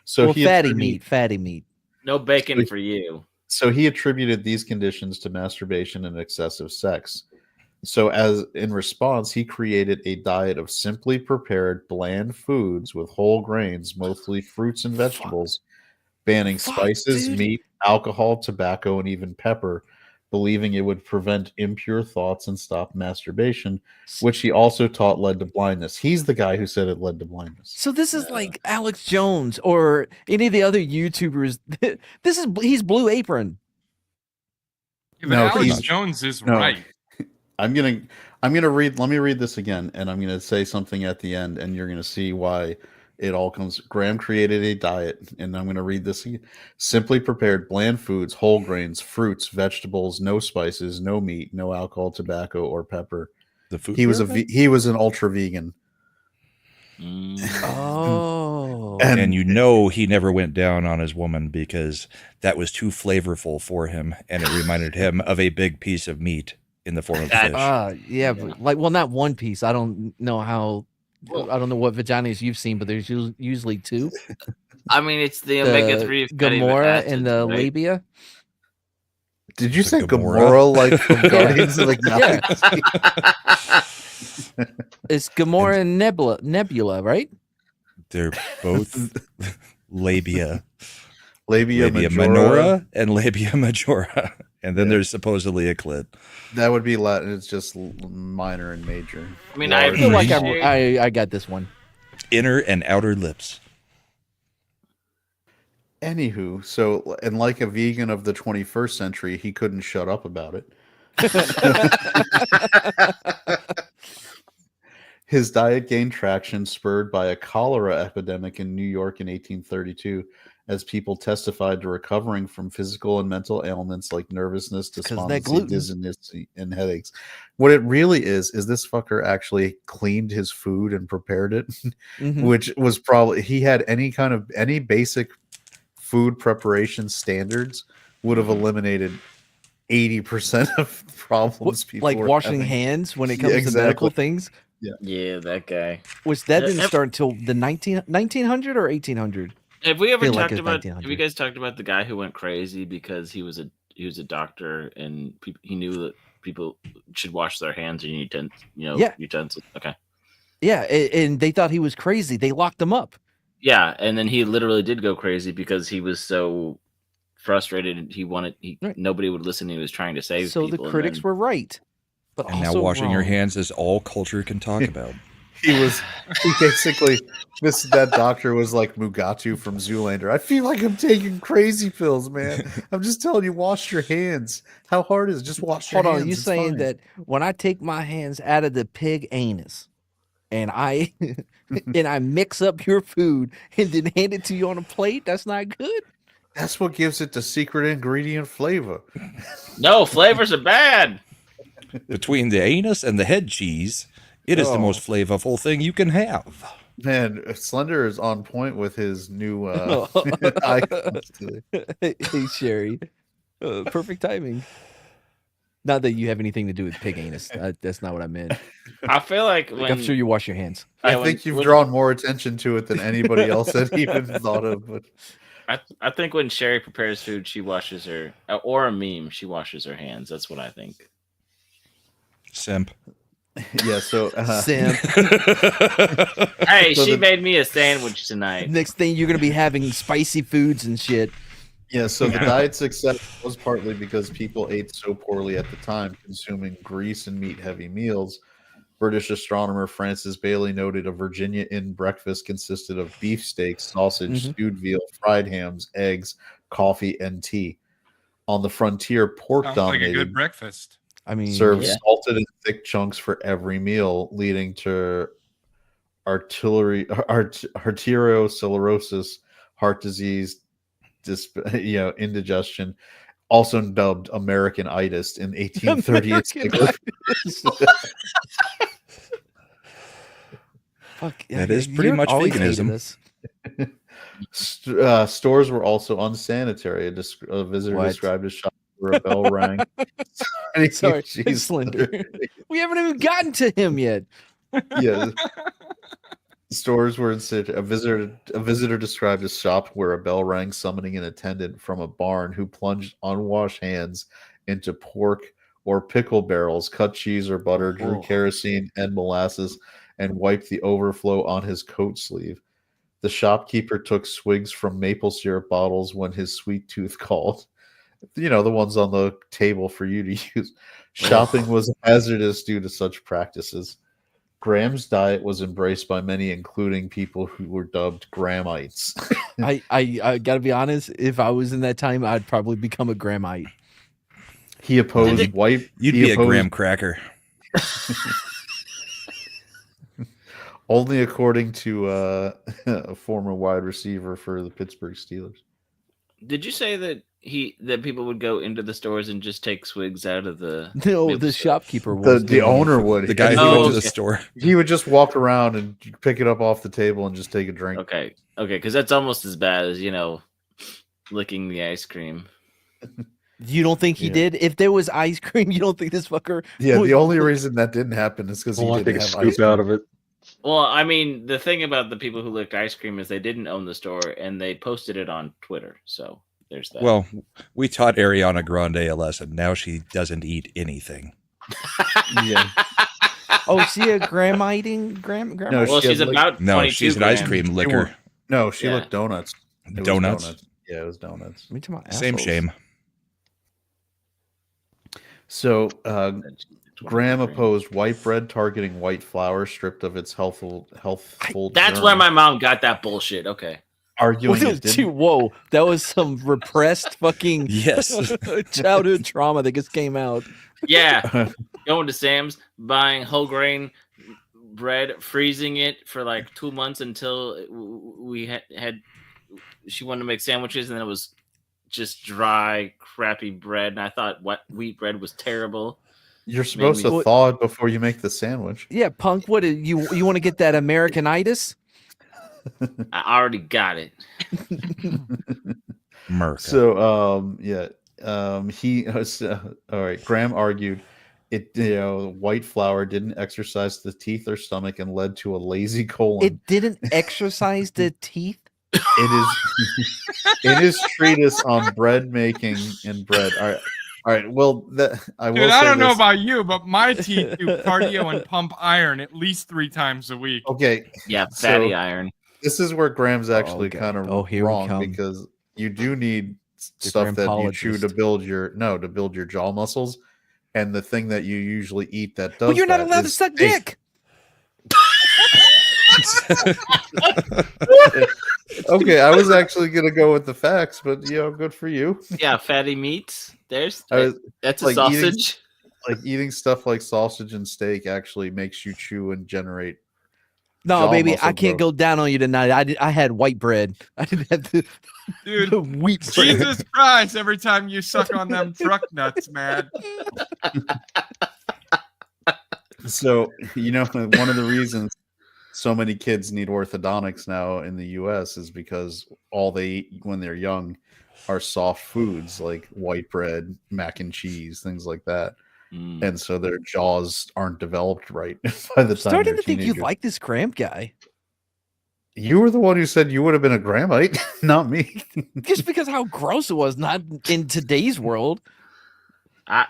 So fatty meat. No bacon for you. So he attributed these conditions to masturbation and excessive sex. So as in response, he created a diet of simply prepared bland foods with whole grains, mostly fruits and vegetables, banning spices, meat, alcohol, tobacco, and even pepper, believing it would prevent impure thoughts and stop masturbation, which he also taught led to blindness. He's the guy who said it led to blindness. So this is like Alex Jones or any of the other YouTubers. He's Blue Apron. Yeah, but Alex Jones is right. I'm gonna read. Let me read this again, and I'm gonna say something at the end, and you're gonna see why it all comes. Graham created a diet, and I'm gonna read this again. Simply prepared bland foods, whole grains, fruits, vegetables, no spices, no meat, no alcohol, tobacco, or pepper. He was an ultra vegan. Oh, and he never went down on his woman because that was too flavorful for him, and it reminded him of a big piece of meat in the form of fish. But not one piece. I don't know how. I don't know what vaginas you've seen, but there's usually two. I mean, it's the omega-3 Gamora and the labia. Did you say Gamora like from Guardians of the Galaxy? It's Gamora and Nebula, right? They're both labia. Labia minora and labia majora. And then there's supposedly a clit. That would be Latin. It's just minor and major. I mean, I feel like I got this one. Inner and outer lips. Anywho, so, and like a vegan of the 21st century, he couldn't shut up about it. His diet gained traction, spurred by a cholera epidemic in New York in 1832, as people testified to recovering from physical and mental ailments like nervousness, despondency, dizziness, and headaches. What it really is this fucker actually cleaned his food and prepared it, which was probably, he had any basic food preparation standards would have eliminated 80% of problems people like were washing having. hands when it comes to medical things. Yeah, that guy. Which that didn't start until the 1900 or 1800. Have we ever talked about? Have you guys talked about the guy who went crazy because he was doctor, and he knew that people should wash their hands and utensils. Okay. Yeah, and they thought he was crazy. They locked him up. Yeah, and then he literally did go crazy because he was so frustrated. Nobody would listen. He was trying to save so people. So the critics were right. But and now washing your hands is all culture can talk about. He basically that doctor was like Mugatu from Zoolander. I feel like I'm taking crazy pills, man. I'm just telling you, wash your hands. How hard is it? Just wash your hands. Hold on, you saying that when I take my hands out of the pig anus and I mix up your food and then hand it to you on a plate, that's not good? That's what gives it the secret ingredient flavor. No, flavors are bad. Between the anus and the head cheese, it is the most flavorful thing you can have. Man, Slender is on point with his new icons today. Hey, Sherry. Perfect timing. Not that you have anything to do with pig anus. That's not what I meant. I feel like I'm sure you wash your hands. I think you've drawn more attention to it than anybody else had even thought of. But I think when Sherry prepares food, she washes her, or a meme, she washes her hands. That's what I think. Simp. Yeah, so Simp. Hey, she made me a sandwich tonight. Next thing you're gonna be having spicy foods and shit. Yeah, so the diet's success was partly because people ate so poorly at the time, consuming grease and meat-heavy meals. British astronomer Francis Bailey noted a Virginia Inn breakfast consisted of beefsteak, sausage, stewed veal, fried hams, eggs, coffee, and tea. On the frontier, pork dominated. Like a good breakfast. I mean, served salted and thick chunks for every meal, leading to arteriosclerosis, heart disease, indigestion, also dubbed American-itis in 1830. Fuck, that is pretty much veganism. Stores were also unsanitary. A visitor described a shop where a bell rang. Sorry, Slender. We haven't even gotten to him yet. Yeah. Stores were a visitor described a shop where a bell rang, summoning an attendant from a barn who plunged unwashed hands into pork or pickle barrels, cut cheese or butter, drew kerosene and molasses, and wiped the overflow on his coat sleeve. The shopkeeper took swigs from maple syrup bottles when his sweet tooth called. The ones on the table for you to use. Shopping was hazardous due to such practices. Graham's diet was embraced by many, including people who were dubbed Grahamites. I gotta be honest, if I was in that time, I'd probably become a Grahamite. He opposed white. You'd be a graham cracker. Only according to a former wide receiver for the Pittsburgh Steelers. Did you say that people would go into the stores and just take swigs out of the? No, the shopkeeper would. The owner would. The guy who went to the store. He would just walk around and pick it up off the table and just take a drink. Okay, because that's almost as bad as licking the ice cream. You don't think he did? If there was ice cream, you don't think this fucker? Yeah, the only reason that didn't happen is because he didn't have ice cream out of it. Well, I mean, the thing about the people who licked ice cream is they didn't own the store and they posted it on Twitter. So there's that. Well, we taught Ariana Grande a lesson. Now she doesn't eat anything. Yeah. Oh, is she a Grahamite? No, well, she's about 22 she's an ice cream licker. No, she licked donuts. Donuts? Yeah, it was donuts. Same shame. So Graham opposed white bread targeting white flour stripped of its healthful. That's where my mom got that bullshit. Okay. Arguing it didn't. Whoa, that was some repressed fucking childhood trauma that just came out. Yeah, going to Sam's, buying whole grain bread, freezing it for like 2 months until we had. She wanted to make sandwiches, and then it was just dry, crappy bread. And I thought wheat bread was terrible. You're supposed to thaw it before you make the sandwich. Yeah, punk. What you want to get that Americanitis? I already got it. Merc. So he all right. Graham argued white flour didn't exercise the teeth or stomach and led to a lazy colon. It didn't exercise the teeth. In his treatise on bread making and bread. All right. Well, I will. Dude, say I don't know this. about you, but my teeth do cardio and pump iron at least 3 times a week. Okay. Yeah, fatty iron. This is where Graham's actually okay. kind of Here we wrong come. because you do need The stuff that you chew to Grahamologist. build your jaw muscles, and the thing that you usually eat that does. But you're not that allowed to is suck steak. dick. Okay, I was actually gonna go with the facts, but good for you. Yeah, fatty meats. That's a like sausage. Eating stuff like sausage and steak actually makes you chew and generate. No, jaw baby, muscle I can't growth. go down on you tonight. I had white bread. I didn't have the Dude, wheat bread. Jesus Christ, every time you suck on them truck nuts, man. So, one of the reasons so many kids need orthodontics now in the US is because all they eat when they're young are soft foods like white bread, mac and cheese, things like that. And so their jaws aren't developed right by the time Starting they're to think you teenagers. like this Graham guy. You were the one who said you would have been a Grahamite, not me. Just because how gross it was, not in today's world.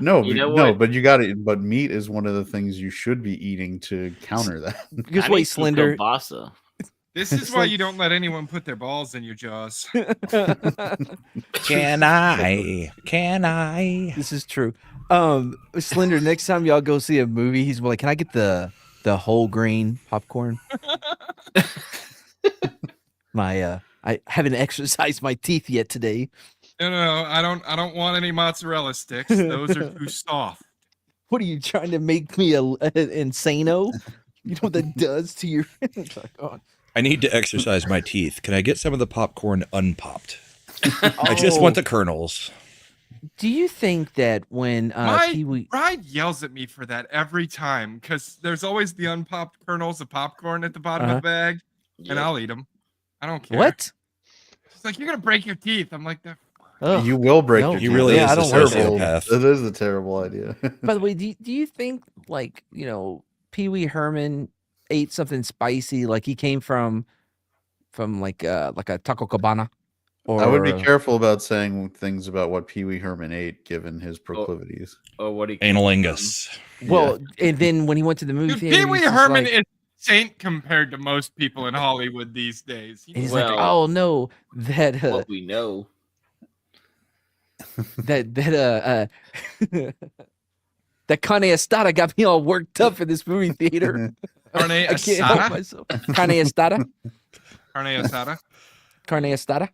No, you know no, what? but you got it. But meat is one of the things you should be eating to counter that. Just wait, Slender. Kielbasa. This is why you don't let anyone put their balls in your jaws. Can I? This is true. Slender, next time y'all go see a movie, he's like, "Can I get the whole grain popcorn?" I haven't exercised my teeth yet today. No, I don't want any mozzarella sticks. Those are too soft. What are you trying to make me an insano? You know what that does to your oh. I need to exercise my teeth. Can I get some of the popcorn unpopped? I just want the kernels. Do you think that when Pee-wee... Bride yells at me for that every time because there's always the unpopped kernels of popcorn at the bottom of the bag, and I'll eat them. I don't care. What? She's like, "You're gonna break your teeth." I'm like, You will break your He teeth. really is I a don't want to. sociopath. It is a terrible idea. By the way, do you think Pee-wee Herman ate something spicy, like he came from like a Taco Cabana? Or I would be careful about saying things about what Pee Wee Herman ate, given his proclivities. Or what he Analingus. Well, and then when he went to the movie theater, Pee Wee he's just Herman like, is a saint compared to most people in Hollywood these days. he's like, oh no, that what we know. that carne asada got me all worked up in this movie theater. Carne I can't help asada? myself. Carne asada. Carne asada? Carne asada.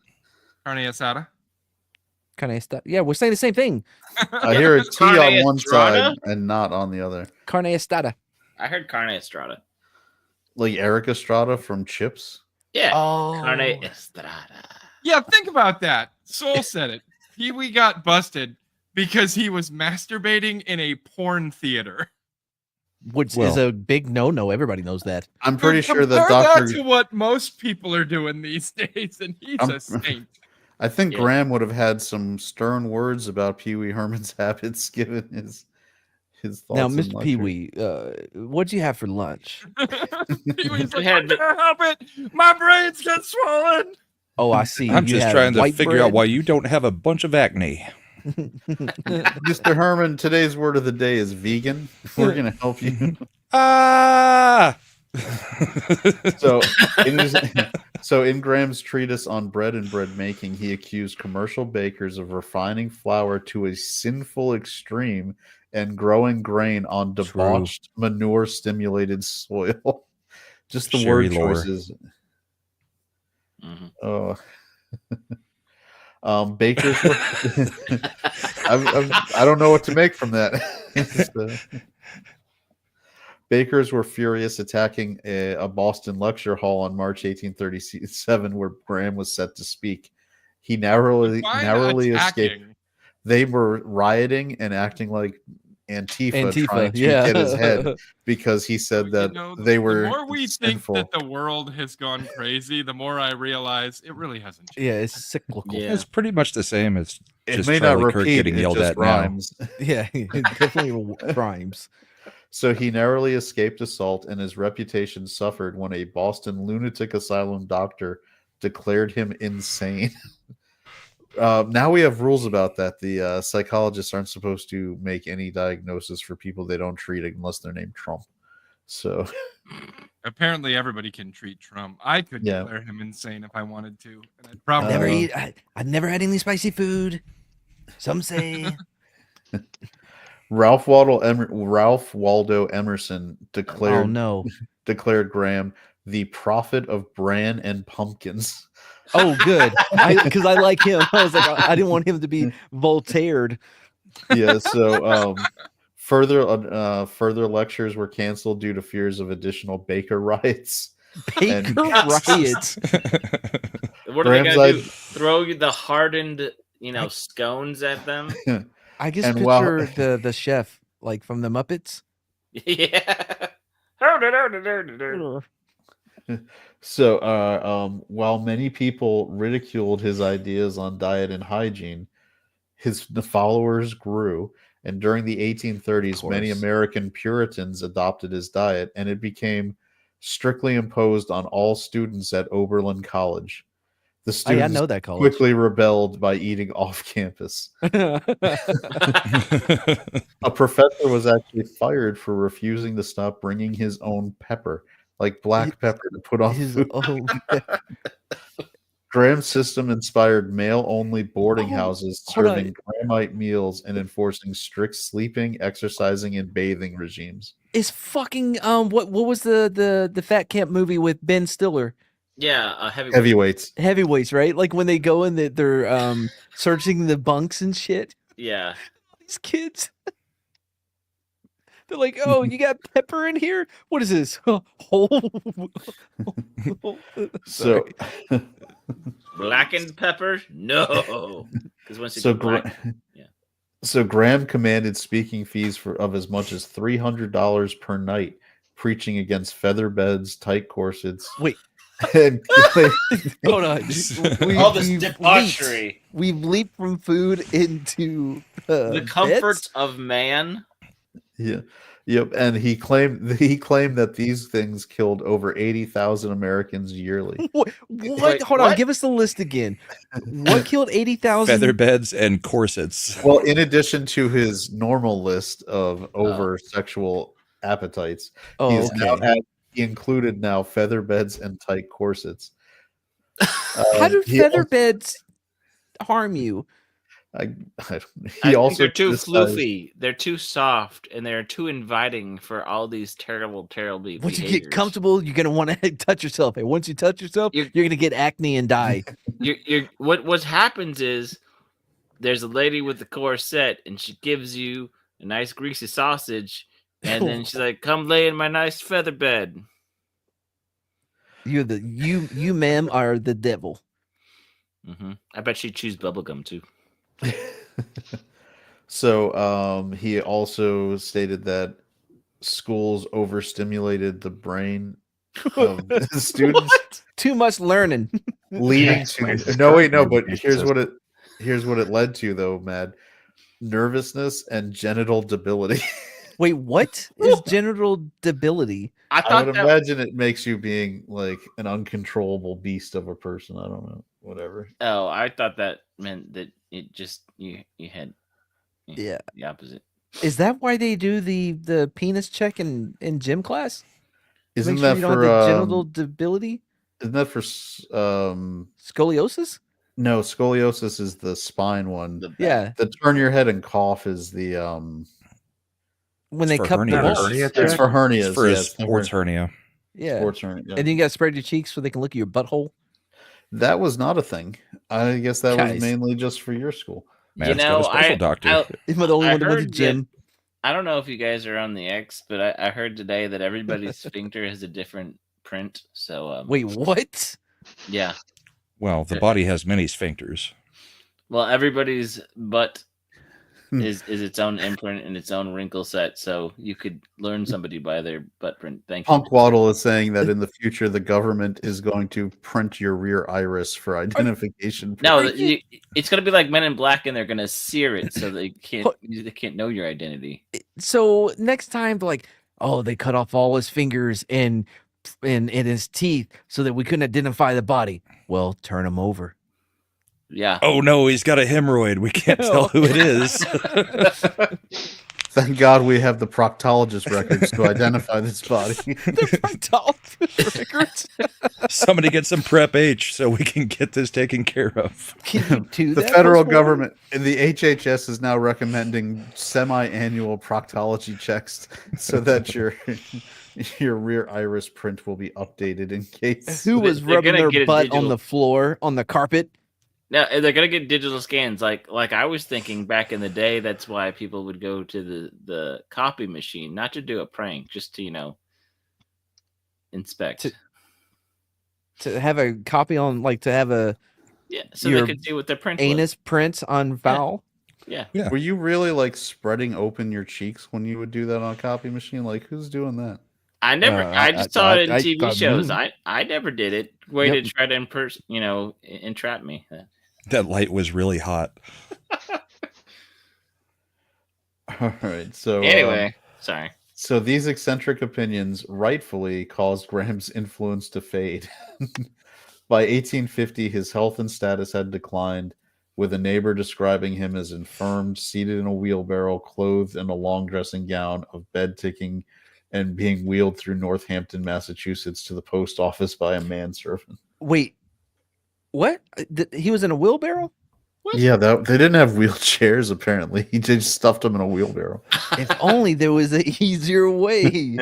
Carne asada? Carne asada. Yeah, we're saying the same thing. I hear a T Carne on one Estrada? side and not on the other. Carne asada. I heard carne estrada. Like Eric Estrada from Chips. Yeah. Oh. Carne estrada. Yeah, think about that. Soul said it. Pee Wee got busted because he was masturbating in a porn theater. Which is a big no-no. Everybody knows that. I'm pretty sure that Compare Dr. that to what most people are doing these days, and he's a saint. I think Yeah. Graham would have had some stern words about Pee Wee Herman's habits given his thoughts. Now, and Mr. lecture. Pee Wee, what'd you have for lunch? Pee Wee's like, We had I can't help it. My brains get swollen. Oh, I see. I'm You just had trying to white figure out bread? why you don't have a bunch of acne. Mr. Herman, today's word of the day is vegan. We're going to help you. Ah! So in Graham's treatise on bread and bread making, he accused commercial bakers of refining flour to a sinful extreme and growing grain on debauched, manure-stimulated soil. Just the Sherry word lore. choices. Mhm. Oh, bakers. I don't know what to make from that. Bakers were furious, attacking a Boston lecture hall on March 1837, where Graham was set to speak. He narrowly escaped. They were rioting and acting like Antifa trying to get his head because he said that they were. The more we sinful. think that the world has gone crazy, the more I realize it really hasn't changed. Yeah, it's cyclical. Yeah. It's pretty much the same as It just may Charlie not Kirk repeat. getting It yelled just at rhymes. Yeah, it definitely rhymes. So he narrowly escaped assault, and his reputation suffered when a Boston lunatic asylum doctor declared him insane. Now we have rules about that. The psychologists aren't supposed to make any diagnosis for people they don't treat unless they're named Trump. So apparently everybody can treat Trump. I could Yeah. declare him insane if I wanted to. And I'd probably I've never had any spicy food. Some say. Ralph Waldo Emerson declared Oh no. declared Graham the prophet of bran and pumpkins. Oh, good. Because I like him. I was like, I didn't want him to be Voltaired. Yeah, so further lectures were canceled due to fears of additional Baker riots. Baker riots. What are they Graham's gonna do? Throw the hardened, scones at them? I just And picture the chef, like from the Muppets. Yeah. So, while many people ridiculed his ideas on diet and hygiene, the followers grew. And during the 1830s, many American Puritans adopted his diet, and it became strictly imposed on all students at Oberlin College. The students know that college. quickly rebelled by eating off campus. A professor was actually fired for refusing to stop bringing his own pepper, like black pepper, to put on His food. own Graham's system inspired male-only boarding houses hold on. serving Grahamite meals and enforcing strict sleeping, exercising, and bathing regimes. Is fucking what was the Fat Camp movie with Ben Stiller? Yeah, Heavyweights. Heavyweights, right? Like when they go in, they're searching the bunks and shit. Yeah. These kids. They're like, oh, you got pepper in here? What is this? So, Blackened pepper? No. Because once so Graham commanded speaking fees of as much as $300 per night, preaching against feather beds, tight corsets. Wait. And hold on. All this debauchery. We've leaped from food into the comforts beds? of man. Yeah. Yep. And he claimed that these things killed over 80,000 Americans yearly. What? Wait, Hold on. Give us the list again. What killed 80,000? Feather beds and corsets. Well, in addition to his normal list of over sexual appetites, he included now feather beds and tight corsets. How do feather beds harm you? He I also think they're too criticized- floofy. They're too soft, and they're too inviting for all these terrible behaviors. Once you get comfortable, you're gonna want to touch yourself. And once you touch yourself, you're gonna get acne and die. What happens is there's a lady with the corset, and she gives you a nice greasy sausage, and then she's like, "Come lay in my nice feather bed." You ma'am are the devil. Mm-hmm. I bet she'd choose bubblegum too. So he also stated that schools overstimulated the brain of students. Too much learning. Leading to but here's what it led to though, Mad. Nervousness and genital debility. Wait, what is genital debility? I would imagine it makes you being like an uncontrollable beast of a person. I don't know. Whatever. Oh, I thought that meant that it just you had the opposite. Is that why they do the penis check in gym class? Isn't Make sure that you don't for have the genital debility? Isn't that for scoliosis? No, scoliosis is the spine one. The turn your head and cough is the when they cut the balls. It's for hernias. It's for a sports hernia. Yeah. Sports hernia. And then you got to spread your cheeks so they can look at your butthole. That was not a thing. I guess that was mainly just for your school. Man, got a special doctor. Am I the only one that went to the gym? I don't know if you guys are on the X, but I heard today that everybody's sphincter has a different print. So wait, what? Yeah. Well, the body has many sphincters. Well, everybody's butt is its own imprint and its own wrinkle set, so you could learn somebody by their butt print. Thank you. Punk Waddle is saying that in the future the government is going to print your rear iris for identification. No, it's going to be like Men in Black, and they're going to sear it so they can't know your identity. So next time, like, oh, they cut off all his fingers and in his teeth so that we couldn't identify the body. Well, turn him over. Yeah. Oh no, he's got a hemorrhoid. We can't tell who it is. Thank God we have the proctologist records to identify this body. The proctologist records. Somebody get some Prep H so we can get this taken care of. Can you do The that federal post-mortem? government and the HHS is now recommending semi-annual proctology checks so that your rear iris print will be updated in case. Who was They're rubbing gonna their get a butt digital- on the floor, on the carpet? Now they're gonna get digital scans. Like I was thinking back in the day, that's why people would go to the copy machine, not to do a prank, just to inspect. To have a copy on, like, to have a Yeah, so your they could see what their print anus print on Val. was. Yeah. Yeah. Were you really like spreading open your cheeks when you would do that on a copy machine? Like, who's doing that? I never. I just saw it in TV thought- shows. I never did it. Way Yep. to try to entrap me. That light was really hot. All right. So Anyway, sorry. so these eccentric opinions rightfully caused Graham's influence to fade. By 1850, his health and status had declined, with a neighbor describing him as infirm, seated in a wheelbarrow, clothed in a long dressing gown, of bed ticking, and being wheeled through Northampton, Massachusetts, to the post office by a manservant. Wait, what? He was in a wheelbarrow? Yeah, they didn't have wheelchairs. Apparently, he just stuffed them in a wheelbarrow. If only there was an easier way.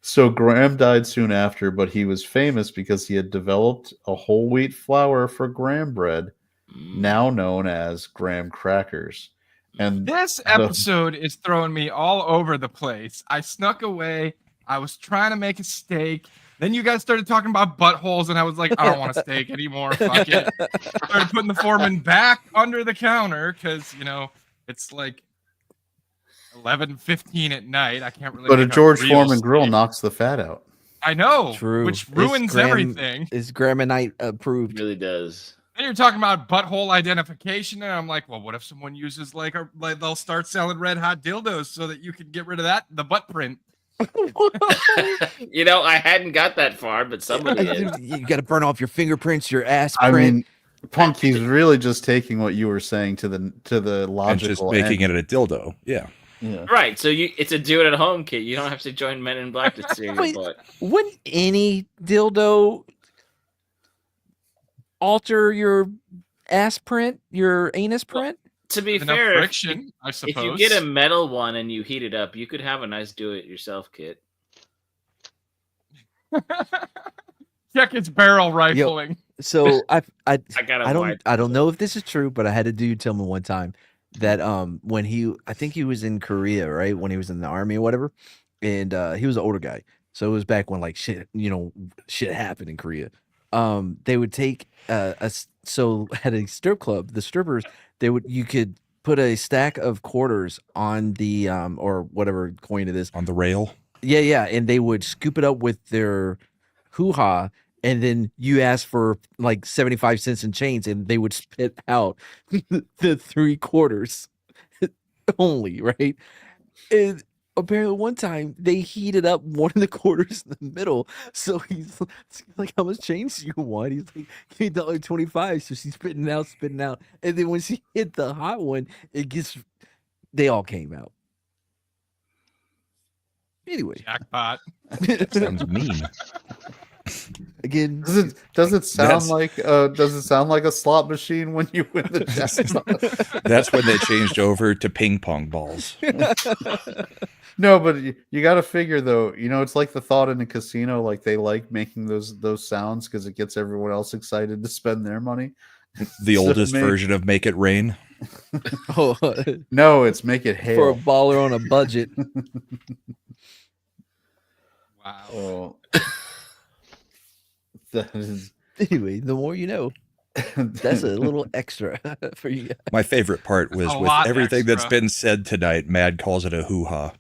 So Graham died soon after, but he was famous because he had developed a whole wheat flour for Graham bread, now known as Graham crackers. And This episode is throwing me all over the place. I snuck away. I was trying to make a steak. Then you guys started talking about buttholes, and I was like, I don't want a steak anymore. Fuck it. Started putting the foreman back under the counter because, it's like 11:15 at night. I can't really. but a make George real Foreman grill steak. knocks the fat out. I know, True. which It's ruins everything. Is Gramonite approved? Really does. Then you're talking about butthole identification, and I'm like, well, what if someone uses they'll start selling red hot dildos so that you can get rid of the butt print. I hadn't got that far, but somebody did. You got to burn off your fingerprints, your ass I print. mean, Punk, he's really just taking what you were saying to the logical And just making it a dildo. Yeah. Yeah. Right, so it's a do it at home kit. You don't have to join Men in Black to see your Wait. butt. Wouldn't any dildo alter your ass print, your anus print? To be Enough fair, friction, I if suppose. you get a metal one and you heat it up, you could have a nice do-it-yourself kit. Check its barrel rifling. So I got a I don't know if this is true, but I had a dude tell me one time that when I think he was in Korea, right? When he was in the army or whatever, and he was an older guy. So it was back when like shit happened in Korea. They would take so at a strip club, the strippers, you could put a stack of quarters on the or whatever coin it is. On the rail. Yeah, and they would scoop it up with their hoo-ha, and then you ask for like 75 cents in change, and they would spit out the 3 quarters only, right? And apparently one time they heated up one of the quarters in the middle. So he's like, how much change do you want? He's like, give me $1.25. So she's spitting out. And then when she hit the hot one, they all came out. Anyway. Jackpot. Sounds mean. Again, Does it sound like a slot machine when you win the jackpot? That's when they changed over to ping pong balls. No, but you got to figure though. It's like the thought in a casino. Like they like making those sounds because it gets everyone else excited to spend their money. The So oldest maybe- version of Make It Rain. oh, No, it's make it for a hail. baller on a budget. Wow. Oh. That is. Anyway, the more you know. That's a little extra for you guys. My favorite part was A with lot everything that's extra. been said tonight, Mad calls it a hoo-ha.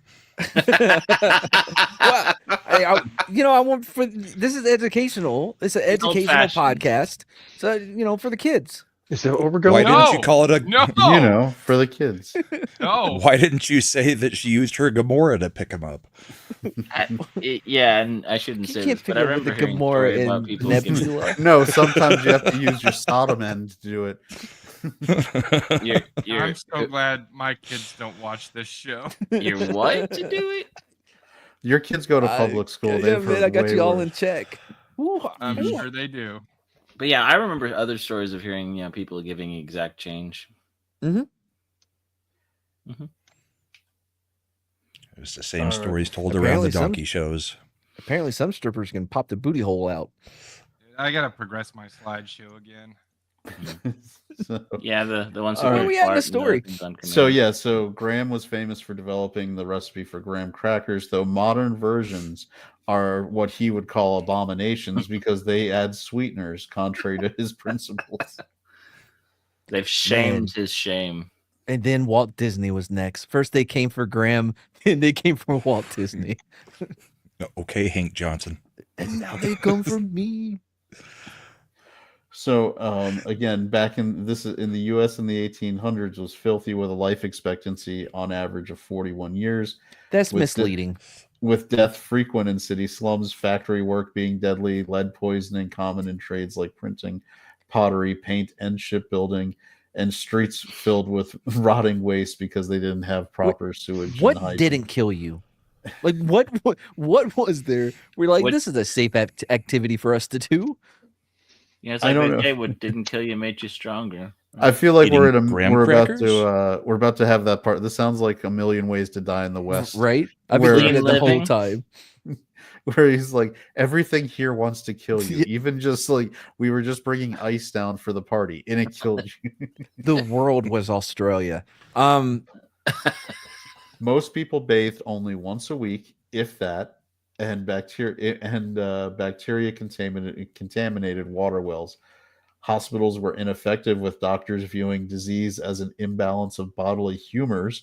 Well, I want this is educational. It's an educational old-fashioned. podcast. So, for the kids. Is that what we're going? Why No. didn't you call it a? No. You know, for the kids. No. Why didn't you say that she used her Gamora to pick him up? Yeah, and I shouldn't You say can't this, but pick I up with remember the hearing a Gamora story about and people giving Nebula. No, sometimes you have to use your Sodom end to do it. your I'm so glad my kids don't watch this show. your what to do it. Your kids go to public school. Yeah, They've man, heard I got way you all worse. in check. Ooh, I'm ooh. sure they do. But yeah, I remember other stories of hearing people giving exact change. It was the same stories told around apparently the donkey shows. Apparently, some strippers can pop the booty hole out. I gotta progress my slideshow again. So, Yeah, the ones Where who are we at in the story? so Graham was famous for developing the recipe for graham crackers, though modern versions are what he would call abominations because they add sweeteners contrary to his principles. They've shamed Man. his shame. And then Walt Disney was next. First, they came for Graham, and they came for Walt Disney. Okay, Hank Johnson. And now they come for me. So again, back in the U.S. in the 1800s was filthy with a life expectancy on average of 41 years. That's With misleading. With death frequent in city slums, factory work being deadly, lead poisoning common in trades like printing, pottery, paint, and shipbuilding, and streets filled with rotting waste because they didn't have proper sewage. What and hygiene. didn't kill you? Like what was there? We're like, this is a safe activity for us to do. Yeah, it's like they say what didn't kill you made you stronger. I feel like Eating we're about to have that part. This sounds like A Million Ways to Die in the West, right? I've been thinking it the whole time. Where he's like, everything here wants to kill you, even just like we were just bringing ice down for the party, and it killed you. The world was Australia. Most people bathe only once a week, if that, and bacteria contaminated water wells. Hospitals were ineffective, with doctors viewing disease as an imbalance of bodily humors,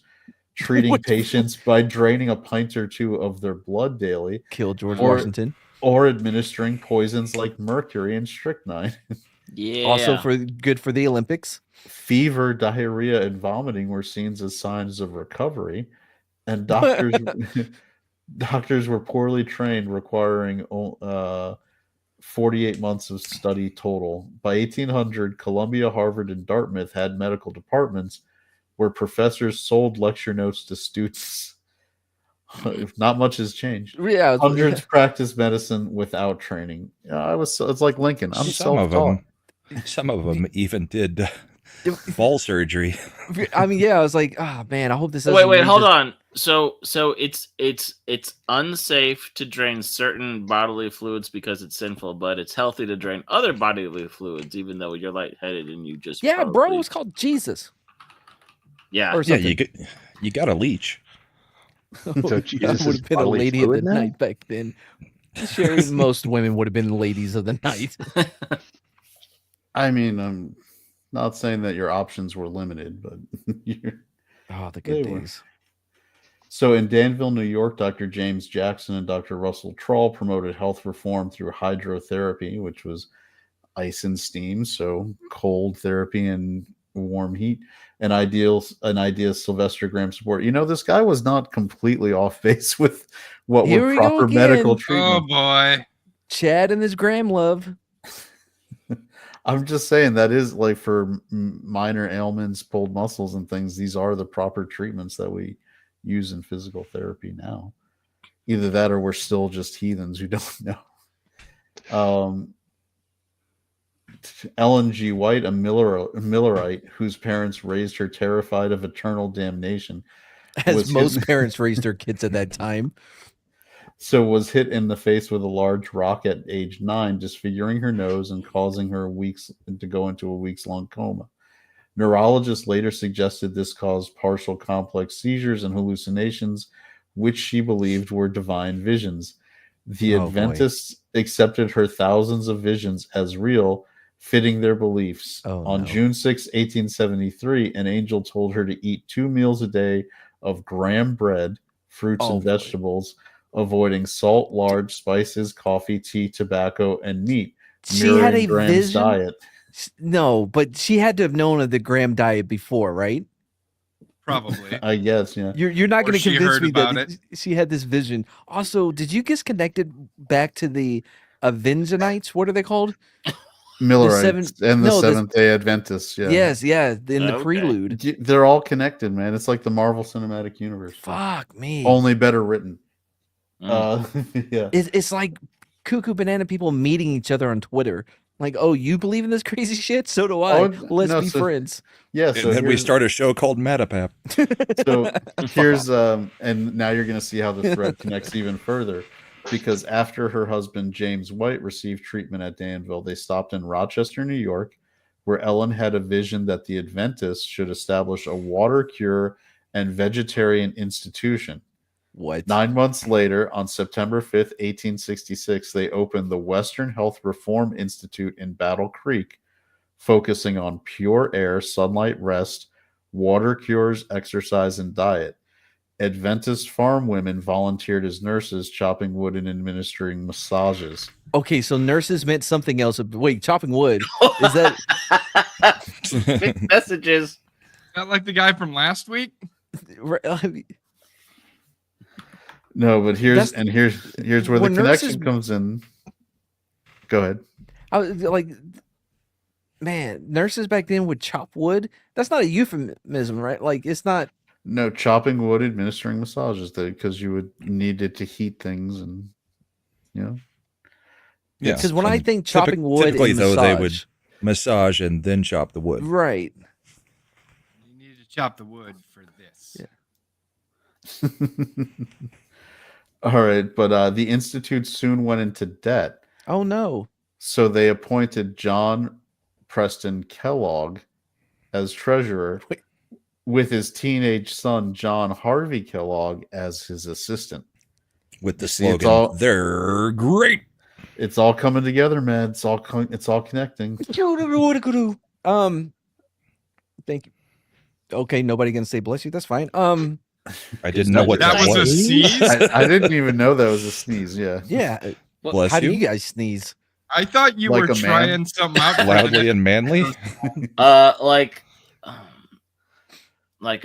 treating patients by draining a pint or two of their blood daily. Kill George Washington. Or administering poisons like mercury and strychnine. Yeah. Also good for the Olympics. Fever, diarrhea, and vomiting were seen as signs of recovery. And doctors were poorly trained, requiring 48 months of study total. By 1800, Columbia, Harvard, and Dartmouth had medical departments where professors sold lecture notes to students. If not much has changed. Yeah, hundreds practice medicine without training. It's like Lincoln. I'm self-taught. Some of them even did fall surgery. I mean, yeah, I was like, oh man, I hope this. Wait, hold on. So it's unsafe to drain certain bodily fluids because it's sinful, but it's healthy to drain other bodily fluids, even though you're lightheaded and you just bro, it's called Jesus. Yeah, or something. You got a leech. So Jesus would have been a lady of the night back then. Sherry, most women would have been ladies of the night. I mean, I'm not saying that your options were limited, but the good days. So in Danville, New York, Dr. James Jackson and Dr. Russell Troll promoted health reform through hydrotherapy, which was ice and steam, so cold therapy and warm heat. An idea Sylvester Graham support. This guy was not completely off base with what were proper medical treatment. Oh boy, Chad and his Graham love. I'm just saying that is like for minor ailments, pulled muscles and things. These are the proper treatments that we use in physical therapy now. Either that or we're still just heathens who don't know. Ellen G. White, a Millerite whose parents raised her terrified of eternal damnation. As most parents raised their kids at that time. So was hit in the face with a large rock at age 9, disfiguring her nose and causing her to go into a weeks-long coma. Neurologists later suggested this caused partial complex seizures and hallucinations, which she believed were divine visions. The Adventists accepted her thousands of visions as real, fitting their beliefs. On June 6, 1873, an angel told her to eat 2 meals a day of graham bread, fruits and vegetables, avoiding salt, lard, spices, coffee, tea, tobacco, and meat. She had a Graham's vision. diet. No, but she had to have known of the Graham diet before, right? Probably. I guess, yeah. You're not Or going to she convince heard me about that it. she had this vision. Also, did you get connected back to the Avengenites? What are they called? Millerites and the no, the- Seventh-day Adventists. Yeah. Yes, yeah, in the Okay. prelude. They're all connected, man. It's like the Marvel Cinematic Universe. Fuck me. Only better written. Mm. Yeah. It's like cuckoo banana people meeting each other on Twitter. Like, oh, you believe in this crazy shit? So do I. Oh, Let's no, be friends. Yeah. So And then we here's- start a show called MADePAP. So here's and now you're gonna see how the thread connects even further. Because after her husband James White received treatment at Danville, they stopped in Rochester, New York, where Ellen had a vision that the Adventists should establish a water cure and vegetarian institution. What? 9 months later, on September 5th, 1866, they opened the Western Health Reform Institute in Battle Creek, focusing on pure air, sunlight, rest, water cures, exercise, and diet. Adventist farm women volunteered as nurses, chopping wood and administering massages. Okay, so nurses meant something else. Wait, chopping wood. Is that Mixed messages? Not like the guy from last week. No, but here's That's- here's where the when connection nurses- comes in. Go ahead. I was like, man, nurses back then would chop wood. That's not a euphemism, right? Like, it's not. No, chopping wood, administering massages, because you would need it to heat things, and you know. Yeah. Because when I And think chopping wood, typically, and though, massage, they would massage and then chop the wood. right? You needed to chop the wood for this. Yeah. All right, but the institute soon went into debt, Oh no! so they appointed John Preston Kellogg as treasurer, Wait. with his teenage son John Harvey Kellogg as his assistant. With the See, it's slogan, all- they're great. It's all coming together, man. It's all connecting. Thank you. Okay, nobody gonna say bless you. That's fine. I didn't know what That that was a was. sneeze. I didn't even know that was a sneeze. Yeah. Yeah. Well, Bless How do you. you guys sneeze? I thought you Like were a man? trying something out. Loudly and manly. like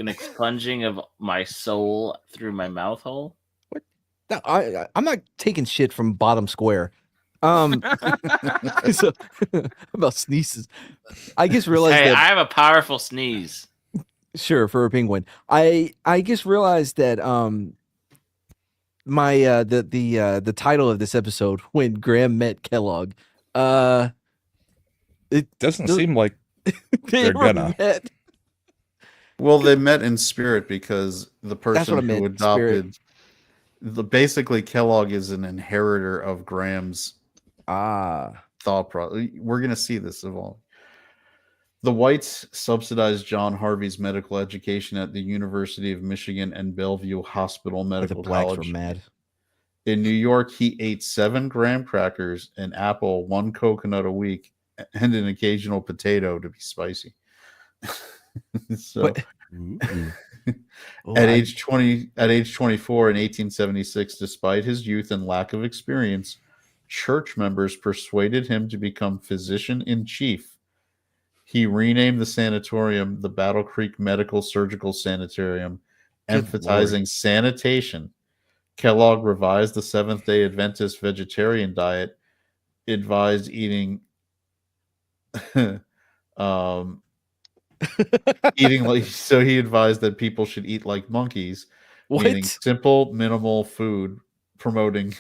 an expunging of my soul through my mouth hole. No, I'm not taking shit from bottom square. So, about sneezes. I just realized Hey, that. I have a powerful sneeze. Sure, for a penguin. I just realized that my the title of this episode, when Graham met Kellogg, Doesn't seem like they They're were gonna. met. Well, they met in spirit because the That's what I person meant, who adopted basically Kellogg is an inheritor of Graham's thought process. We're going to see this evolve. The Whites subsidized John Harvey's medical education at the University of Michigan and Bellevue Hospital The Medical blacks College. were mad. In New York, he ate 7 graham crackers, an apple, 1 coconut a week, and an occasional potato to be spicy. So But- Oh, at age 24 in 1876, despite his youth and lack of experience, church members persuaded him to become physician-in-chief. He renamed the sanatorium the Battle Creek Medical Surgical Sanitarium, Good emphasizing sanitation. Kellogg revised the Seventh-day Adventist vegetarian diet, advised eating eating like, so he advised that people should eat like monkeys, meaning what? simple, minimal food, promoting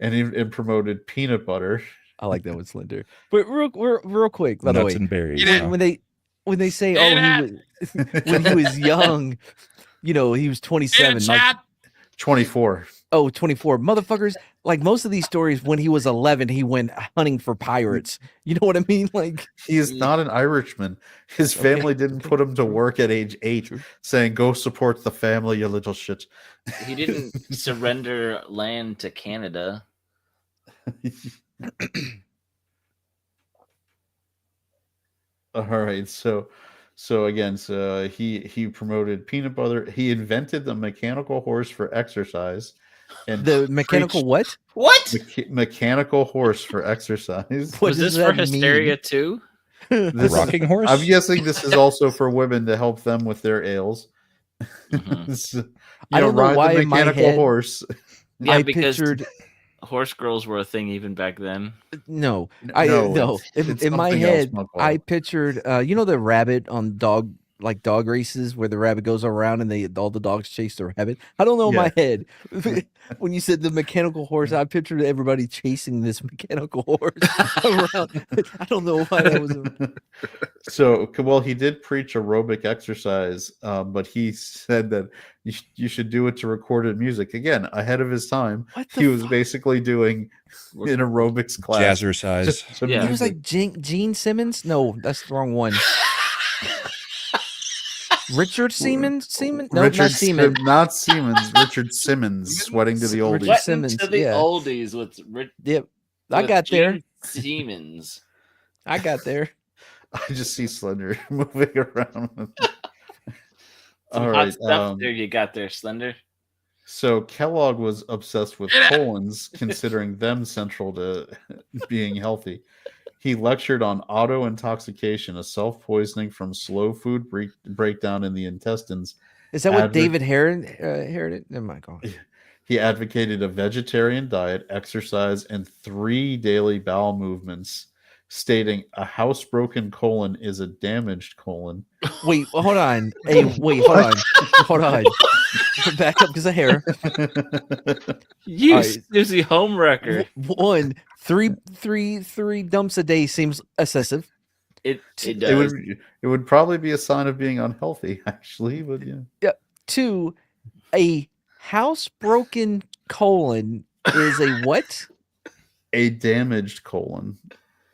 and promoted peanut butter. I like that one, Slender. But real quick, by the nuts way, and berries. Yeah. huh? when they say, Say oh, that. when he was young, he was In 27. the Like, chat. 24. oh, 24. Motherfuckers, like most of these stories, when he was 11, he went hunting for pirates. You know what I mean? Like, He is not an Irishman. His family didn't put him to work at age 8, saying, "Go support the family, you little shit." He didn't surrender land to Canada. All right, so again, he promoted peanut butter. He invented the mechanical horse for exercise, and the mechanical preached- what? What? mechanical horse for exercise. What Was does this for that mean? hysteria too? Rocking horse. I'm guessing this is also for women to help them with their ails. Mhm. I don't know ride why the in my mechanical head- horse. Yeah, I because pictured horse girls were a thing even back then. no. No, it's In my something else, head, Muckle. I pictured you know the rabbit on dog races where the rabbit goes around and all the dogs chase the rabbit. I don't know in my head when you said the mechanical horse, I pictured everybody chasing this mechanical horse around. I don't know why that was. So, well, he did preach aerobic exercise, but he said that you should do it to recorded music. Again, ahead of his time, he was basically doing an aerobics class. Jazzercise. Yeah. He was like Gene Simmons. No, that's the wrong one. Richard Siemens? No, Richard not Siemens. not Siemens. Richard Simmons, sweating to the oldies. Richard Simmons, to the yeah. oldies with Yep, I got there. Gene Siemens. I got there. I just see Slender moving around. Some All hot right. stuff there you got there, Slender. So Kellogg was obsessed with colons, considering them central to being healthy. He lectured on auto intoxication, a self-poisoning from slow food breakdown in the intestines. Is that what David Heron? Never mind. Go on. He advocated a vegetarian diet, exercise, and 3 daily bowel movements, stating a housebroken colon is a damaged colon. Wait, hold on. Hey, wait, hold on. Back up because of hair. You All right. snoozy homewrecker. 1, 3 dumps a day seems excessive. It does. It would probably be a sign of being unhealthy, actually. But yeah. 2, a housebroken colon is a what? A damaged colon.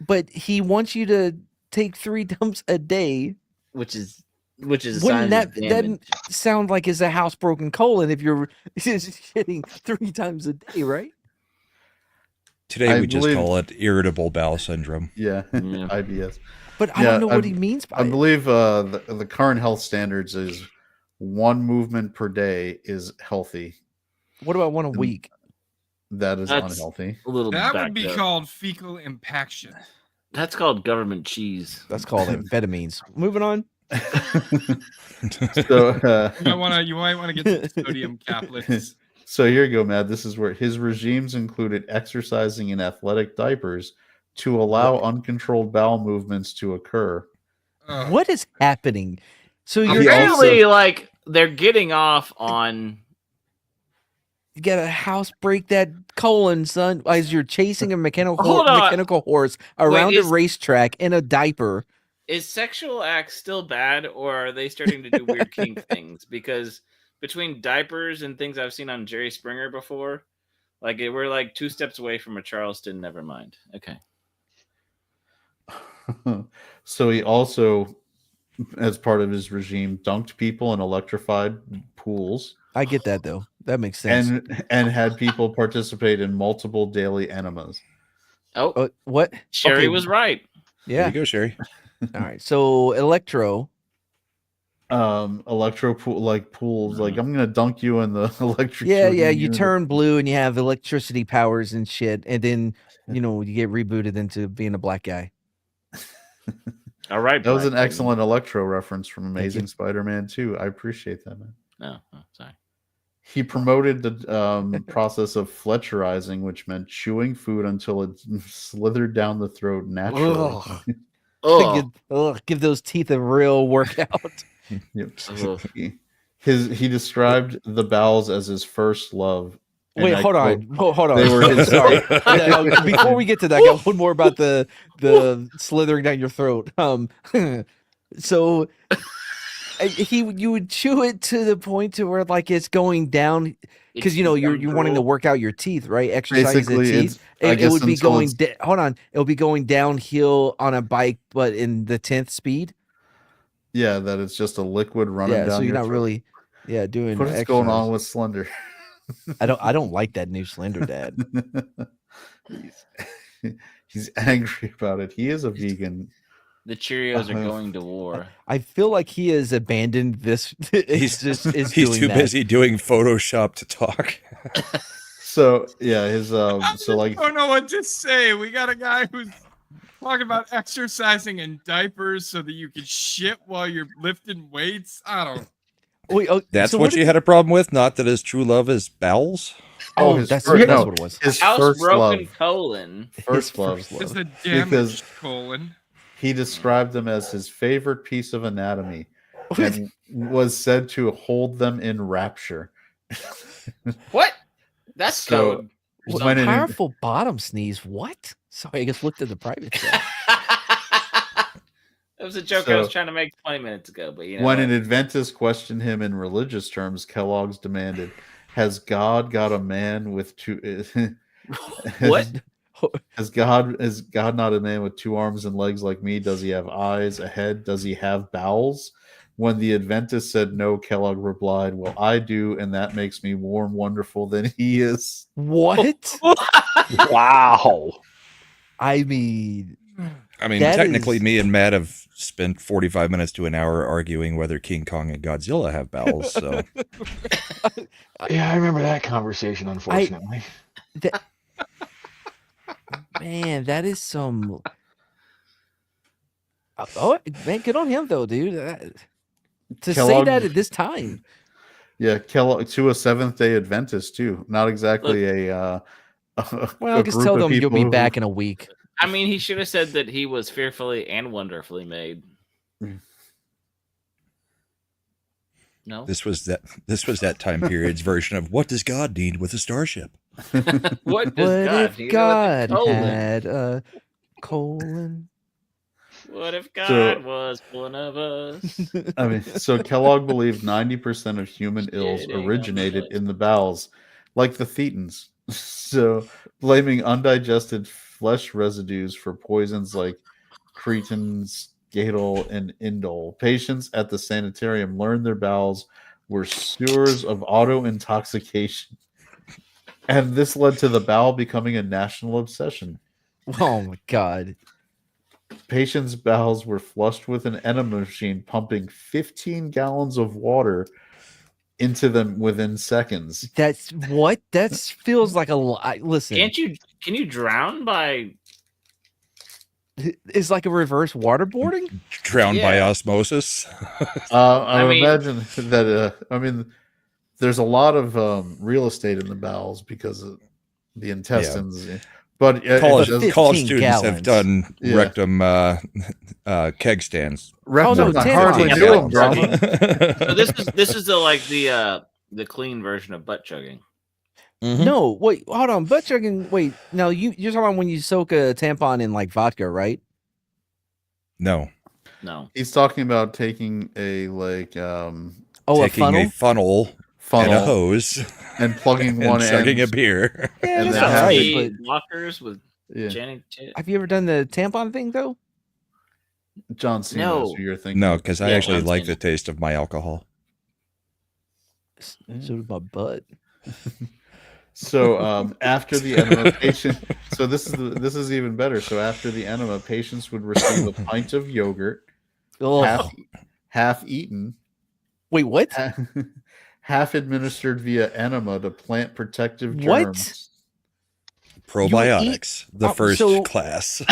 But he wants you to take 3 dumps a day. Which is a sign Wouldn't of that damage. sound like it's a housebroken colon if you're shitting 3 times a day, right? Today we just call it irritable bowel syndrome. Yeah, Yeah. IBS. But I don't know what he means by I it. believe the current health standards is 1 movement per day is healthy. What about 1 a week? That is That's unhealthy. A little That would backed be up. called fecal impaction. That's called government cheese. That's called amphetamines. Moving on. So, You might want to get some sodium caplets. so here you go, Matt. This is where his regimes included exercising in athletic diapers to allow uncontrolled bowel movements to occur. What is happening? So you're Apparently, like they're getting off on. you got to house break that colon, son, as you're chasing a mechanical Hold on. horse around Wait, a racetrack in a diaper. Is sexual acts still bad, or are they starting to do weird kink things? Because between diapers and things I've seen on Jerry Springer before, like we're like 2 steps away from a Charleston. Never mind. Okay. So he also, as part of his regime, dunked people in electrified pools. I get that though. That makes sense. And had people participate in multiple daily enemas. Oh, what? Sherry Okay. was right. There Yeah. you go, Sherry. All right. So electro. Electro pool, like pools, like I'm gonna dunk you in the electric. Yeah. shooting You unit. turn blue and you have electricity powers and shit, and then you get rebooted into being a black guy. All right. That was Black an Lightning. excellent Electro reference from you. Amazing Spider-Man 2. I appreciate that, man. No, sorry. He promoted the process of Fletcherizing, which meant chewing food until it slithered down the throat naturally. Oh, Give those teeth a real workout. Yep. Ugh. He described the bowels as his first love. and Wait, I hold quote, on. Hold on. They were his Sorry. Yeah, before we get to that, I got one more about the slithering down your throat. So you would chew it to the point to where like it's going down because you're wanting to work out your teeth, right? Exercise the Basically, teeth. I It guess would be until going. it's- Hold on. It'll be going downhill on a bike, but in the 10th speed. Yeah, that it's just a liquid running Yeah, down so you're your not throat. really, doing. What is going on with Slender? I don't like that new Slender Dad. He's angry about it. He is a vegan. The Cheerios are Uh-huh. going to war. I feel like he has abandoned this. He's He's doing too that. busy doing Photoshop to talk. So yeah, his so I like don't know what to say. We got a guy who's talking about exercising in diapers so that you can shit while you're lifting weights. I don't. Wait, That's so what you had a problem with? Not that his true love is bowels? That's what it was. His Housebroken first colon. First love. It's a damaged colon. He described them as his favorite piece of anatomy and was said to hold them in rapture. What? That's code. Powerful bottom sneeze. What? Sorry, I just looked at the private chat. It was a joke I was trying to make 20 minutes ago, but you know when an Adventist questioned him in religious terms, Kellogg's demanded, "Has God got a man with two?" What? Is God not a man with 2 arms and legs like me? Does he have eyes, a head? Does he have bowels? When the Adventist said no, Kellogg replied, "Well, I do, and that makes me more wonderful than he is." What? Wow. I mean, technically, me and Matt have spent 45 minutes to an hour arguing whether King Kong and Godzilla have bowels. So, yeah, I remember that conversation. Unfortunately, man, that is some. Oh man, good on him though, dude. To say that at this time. Yeah, Kellogg to a Seventh-day Adventist too. Not exactly well, just tell them you'll be back in a week. I mean, he should have said that he was fearfully and wonderfully made. No, this was that time period's version of what does God need with a starship? What does if God had a colon? What if God was one of us? I mean, so Kellogg believed 90% of human ills originated in the bowels, like the Thetans. So, blaming undigested flesh residues for poisons like cretin, scatol, and indole. Patients at the sanitarium learned their bowels were sewers of auto-intoxication. And this led to the bowel becoming a national obsession. Oh, my God. Patients' bowels were flushed with an enema machine pumping 15 gallons of water into them within seconds. That's what? That feels like a lot. Listen. Can you drown by... It's like a reverse waterboarding? Drowned by osmosis? I imagine that, there's a lot of real estate in the bowels because of the intestines. Yeah. But college students have done rectum keg stands. Rectum hardly do them, So this is the clean version of butt chugging. Mm-hmm. No, wait, hold on. Butt chugging. Wait, no, you're talking about when you soak a tampon in like vodka, right? No. He's talking about taking a a funnel and a hose and plugging one end, chugging a beer. Yeah, and that's right. Lockers with Channing. Have you ever done the tampon thing though? John Cena, no, who you're thinking. No, because I actually like the taste of my alcohol. So did my butt. So after the enema patient, so this is even better. So after the enema, patients would receive a pint of yogurt, half eaten. Wait, what? Half administered via enema to plant protective germs. What? Probiotics, the first class.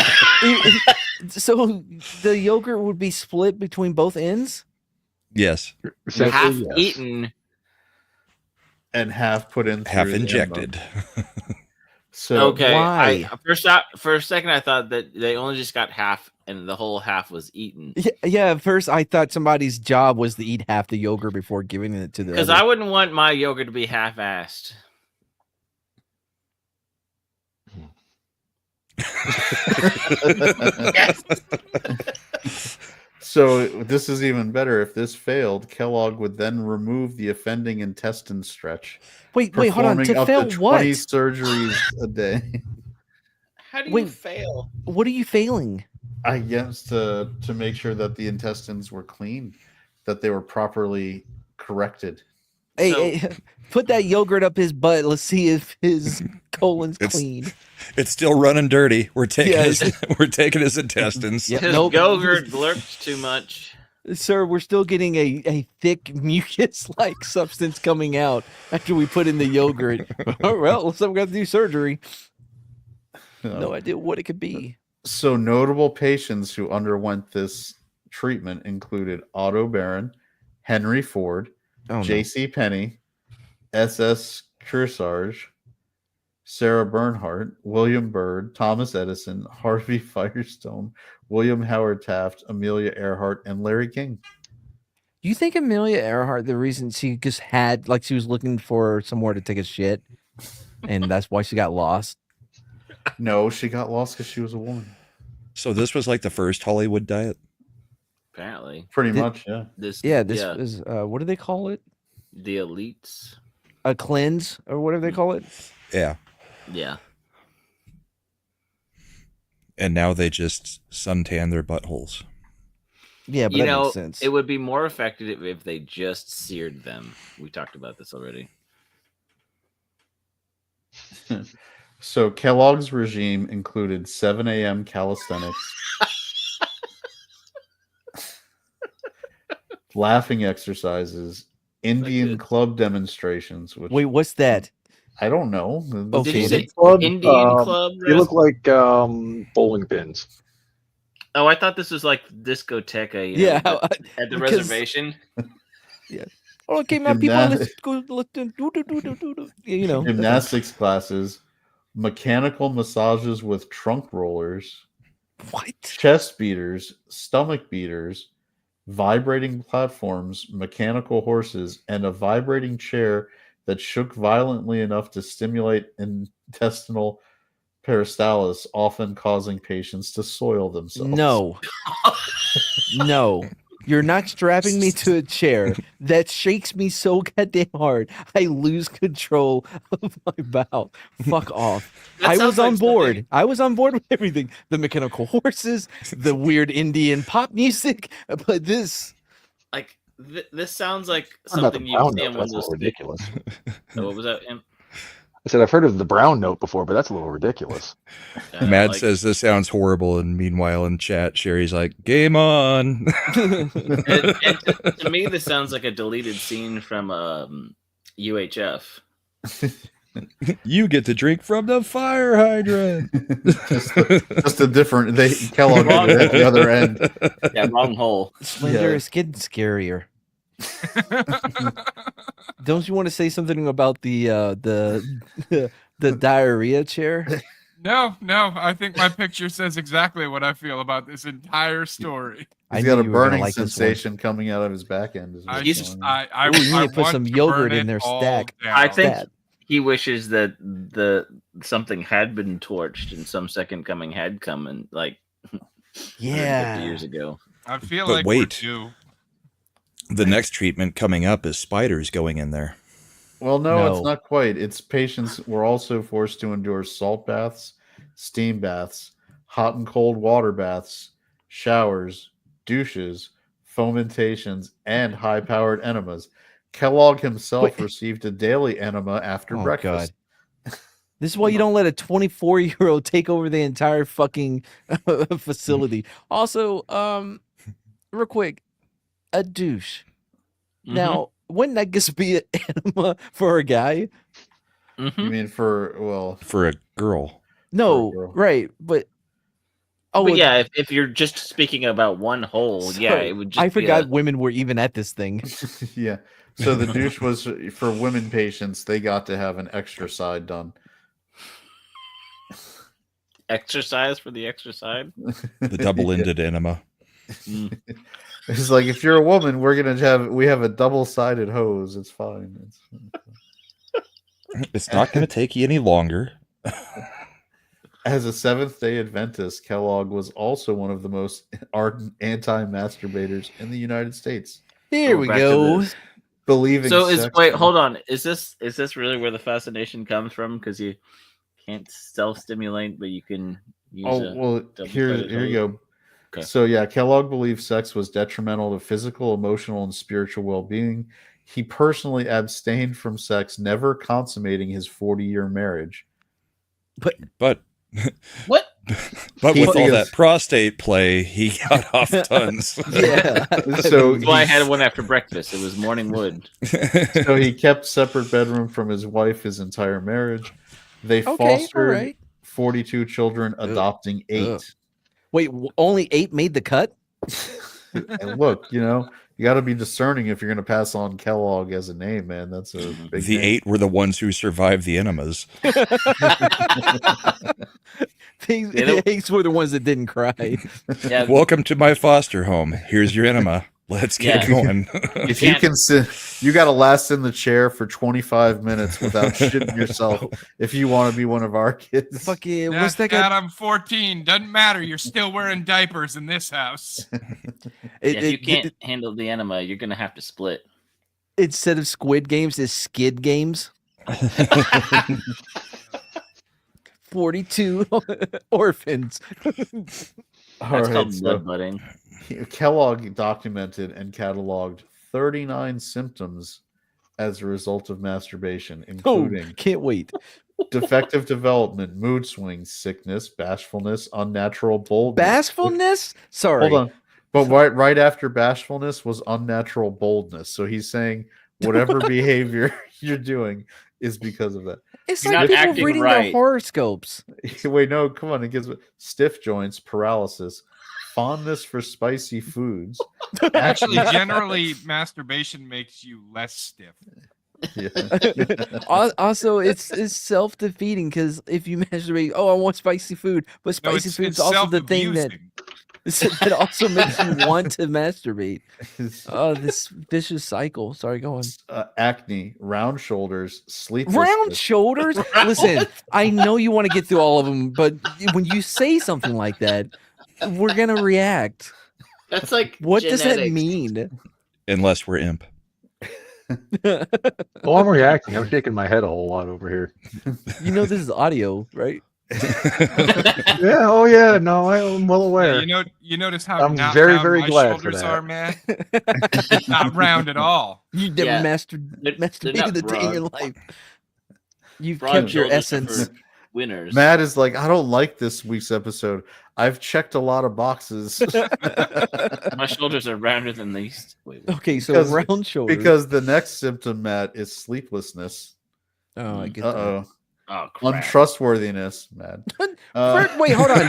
So the yogurt would be split between both ends? Yes. Half eaten. And half put in, half injected. So okay, why? For a second I thought that they only just got half, and the whole half was eaten. Yeah. At first, I thought somebody's job was to eat half the yogurt before giving it to the. Because I wouldn't want my yogurt to be half-assed. So this is even better. If this failed, Kellogg would then remove the offending intestine stretch. Wait, hold on. To fail what? 20 surgeries a day. How do you fail? What are you failing? I guess to make sure that the intestines were clean, that they were properly corrected. Hey, put that yogurt up his butt. Let's see if his colon's clean. It's still running dirty. We're taking his intestines. His yogurt lurks too much. Sir, we're still getting a thick mucus-like substance coming out after we put in the yogurt. Oh, well, looks like we got to do surgery. No idea what it could be. So notable patients who underwent this treatment included Otto Baron, Henry Ford, J.C. Penney, S.S. Kearsarge, Sarah Bernhardt, William Byrd, Thomas Edison, Harvey Firestone, William Howard Taft, Amelia Earhart, and Larry King. Do you think Amelia Earhart, the reason she just had, like, she was looking for somewhere to take a shit, and that's why she got lost? No, she got lost because she was a woman. So this was like the first Hollywood diet? Apparently. Pretty much, yeah. This was, what do they call it? The elites. A cleanse, or whatever they call it? Yeah. Yeah. And now they just suntan their buttholes. Yeah, but that makes sense. It would be more effective if they just seared them. We talked about this already. So Kellogg's regime included 7 a.m. calisthenics, laughing exercises, Indian club demonstrations. Which, wait, what's that? I don't know. Did you say Club, Indian club? They look like bowling pins. Oh, I thought this was like discoteca. Yeah, at the reservation. Yeah. Oh, okay, my people, let's go. Let's do. You know, gymnastics classes, mechanical massages with trunk rollers, chest beaters, stomach beaters, vibrating platforms, mechanical horses, and a vibrating chair that shook violently enough to stimulate intestinal peristalsis, often causing patients to soil themselves. No. No. You're not strapping me to a chair that shakes me so goddamn hard I lose control of my bowel. Fuck off. I was on board. I was on board with everything. The mechanical horses, the weird Indian pop music, but this... Like, this sounds like something you see on one of those... ridiculous. So what was that? I said I've heard of the brown note before, but that's a little ridiculous. Mad says this sounds horrible, and meanwhile in chat, Sherry's like, "Game on." and to me, this sounds like a deleted scene from UHF. You get to drink from the fire hydrant. just a different. Kellogg did it at the other end. Yeah, wrong hole. Slender is getting scarier. Don't you want to say something about the diarrhea chair? No. I think my picture says exactly what I feel about this entire story. He's got a burning sensation coming out of his back end. I need to put some yogurt in their stack. I think he wishes that something had been torched and some second coming had come and like 50 years ago. I feel but like wait. we're due. The next treatment coming up is spiders going in there. Well, no, it's not quite. Its patients were also forced to endure salt baths, steam baths, hot and cold water baths, showers, douches, fomentations, and high-powered enemas. Kellogg himself received a daily enema after breakfast. God. This is why you don't let a 24-year-old take over the entire fucking facility. Also, real quick, a douche. Now, wouldn't that just be an enema for a guy? You mean for a girl? No, right, but yeah, if you're just speaking about one hole, yeah, it would just I forgot women were even at this thing. Yeah. So the douche was for women patients, they got to have an extra side done. Exercise for the extra side? The double-ended enema. It's like, if you're a woman, we have a double-sided hose. It's fine. It's not going to take you any longer. As a Seventh-day Adventist, Kellogg was also one of the most ardent anti-masturbators in the United States. Here we go. Believing. So hold on. Is this really where the fascination comes from? Because you can't self-stimulate, but you can use here you go. Okay. So yeah, Kellogg believed sex was detrimental to physical, emotional, and spiritual well-being. He personally abstained from sex, never consummating his 40-year marriage. But what? But with all that prostate play, he got off tons. Yeah. So that's why I had one after breakfast. It was morning wood. So he kept separate bedroom from his wife his entire marriage. They fostered 42 children, adopting 8. Wait, only 8 made the cut? And look, you got to be discerning if you're going to pass on Kellogg as a name, man. That's a big The name. 8 were the ones who survived the enemas. The 8s were the ones that didn't cry. Yeah. Welcome to my foster home. Here's your enema. Let's get going. If you can sit, you got to last in the chair for 25 minutes without shitting yourself if you want to be one of our kids. Fucking, Dad, what's that Dad, guy? I'm 14. Doesn't matter. You're still wearing diapers in this house. If you can't handle the enema, you're gonna have to split. Instead of Squid Games, is Skid Games. 42 orphans. That's called bloodletting. Kellogg documented and cataloged 39 symptoms as a result of masturbation, including can't wait. defective development, mood swings, sickness, bashfulness, unnatural boldness. Bashfulness? Sorry. Hold on. But right after bashfulness was unnatural boldness. So he's saying whatever behavior you're doing is because of that. It's You're like not people acting reading right. their horoscopes. Wait, no, come on. It gives stiff joints, paralysis, fondness for spicy foods. Actually, generally, masturbation makes you less stiff. Yeah. Also, it's self-defeating because if you masturbate, I want spicy food, but spicy food is also the thing that also makes you want to masturbate. Oh, this vicious cycle. Sorry, go on. Acne, round shoulders, sleeplessness. Round shoulders? Listen, I know you want to get through all of them, but when you say something like that, we're going to react. That's like what does that genetics. mean? Unless we're imp. Oh, I'm reacting. I'm shaking my head a whole lot over here. You know this is audio, right? Yeah. Oh, yeah. No, I'm well aware. Yeah, you notice how I'm not very, round very my glad for shoulders that. are, man. Not round at all. You never Yeah. masturbated a day in your broad. life. You've Broad kept your shoulders are essence. for winners. Matt is like, I don't like this week's episode. I've checked a lot of boxes. My shoulders are rounder than these. Wait. Okay, so Because- round shoulders. Because the next symptom, Matt, is sleeplessness. Oh, I get that. Uh-oh. Oh, crap. Untrustworthiness, Matt. Wait, hold on.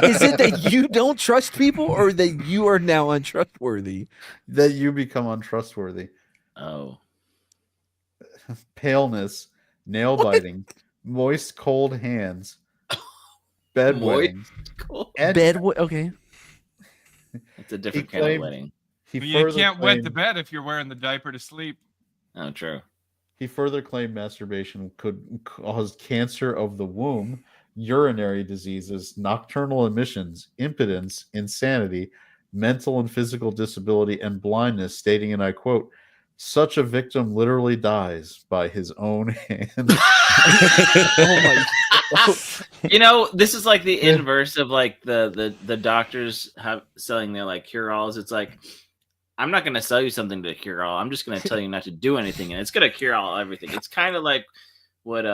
Is it that you don't trust people or that you are now untrustworthy? That you become untrustworthy. Oh. Paleness, nail biting, moist, cold hands, bedwetting. Cool. And Okay. It's a different He kind of claimed- wedding. he You further can't wet the claimed- bed if you're wearing the diaper to sleep. Oh, true. He further claimed masturbation could cause cancer of the womb, urinary diseases, nocturnal emissions, impotence, insanity, mental and physical disability, and blindness, stating, and I quote, "Such a victim literally dies by his own hand." Oh my. This is like the inverse of like the doctors have selling their like cure-alls. It's like, I'm not going to sell you something to cure all. I'm just going to tell you not to do anything, and it's going to cure all everything. It's kind of like what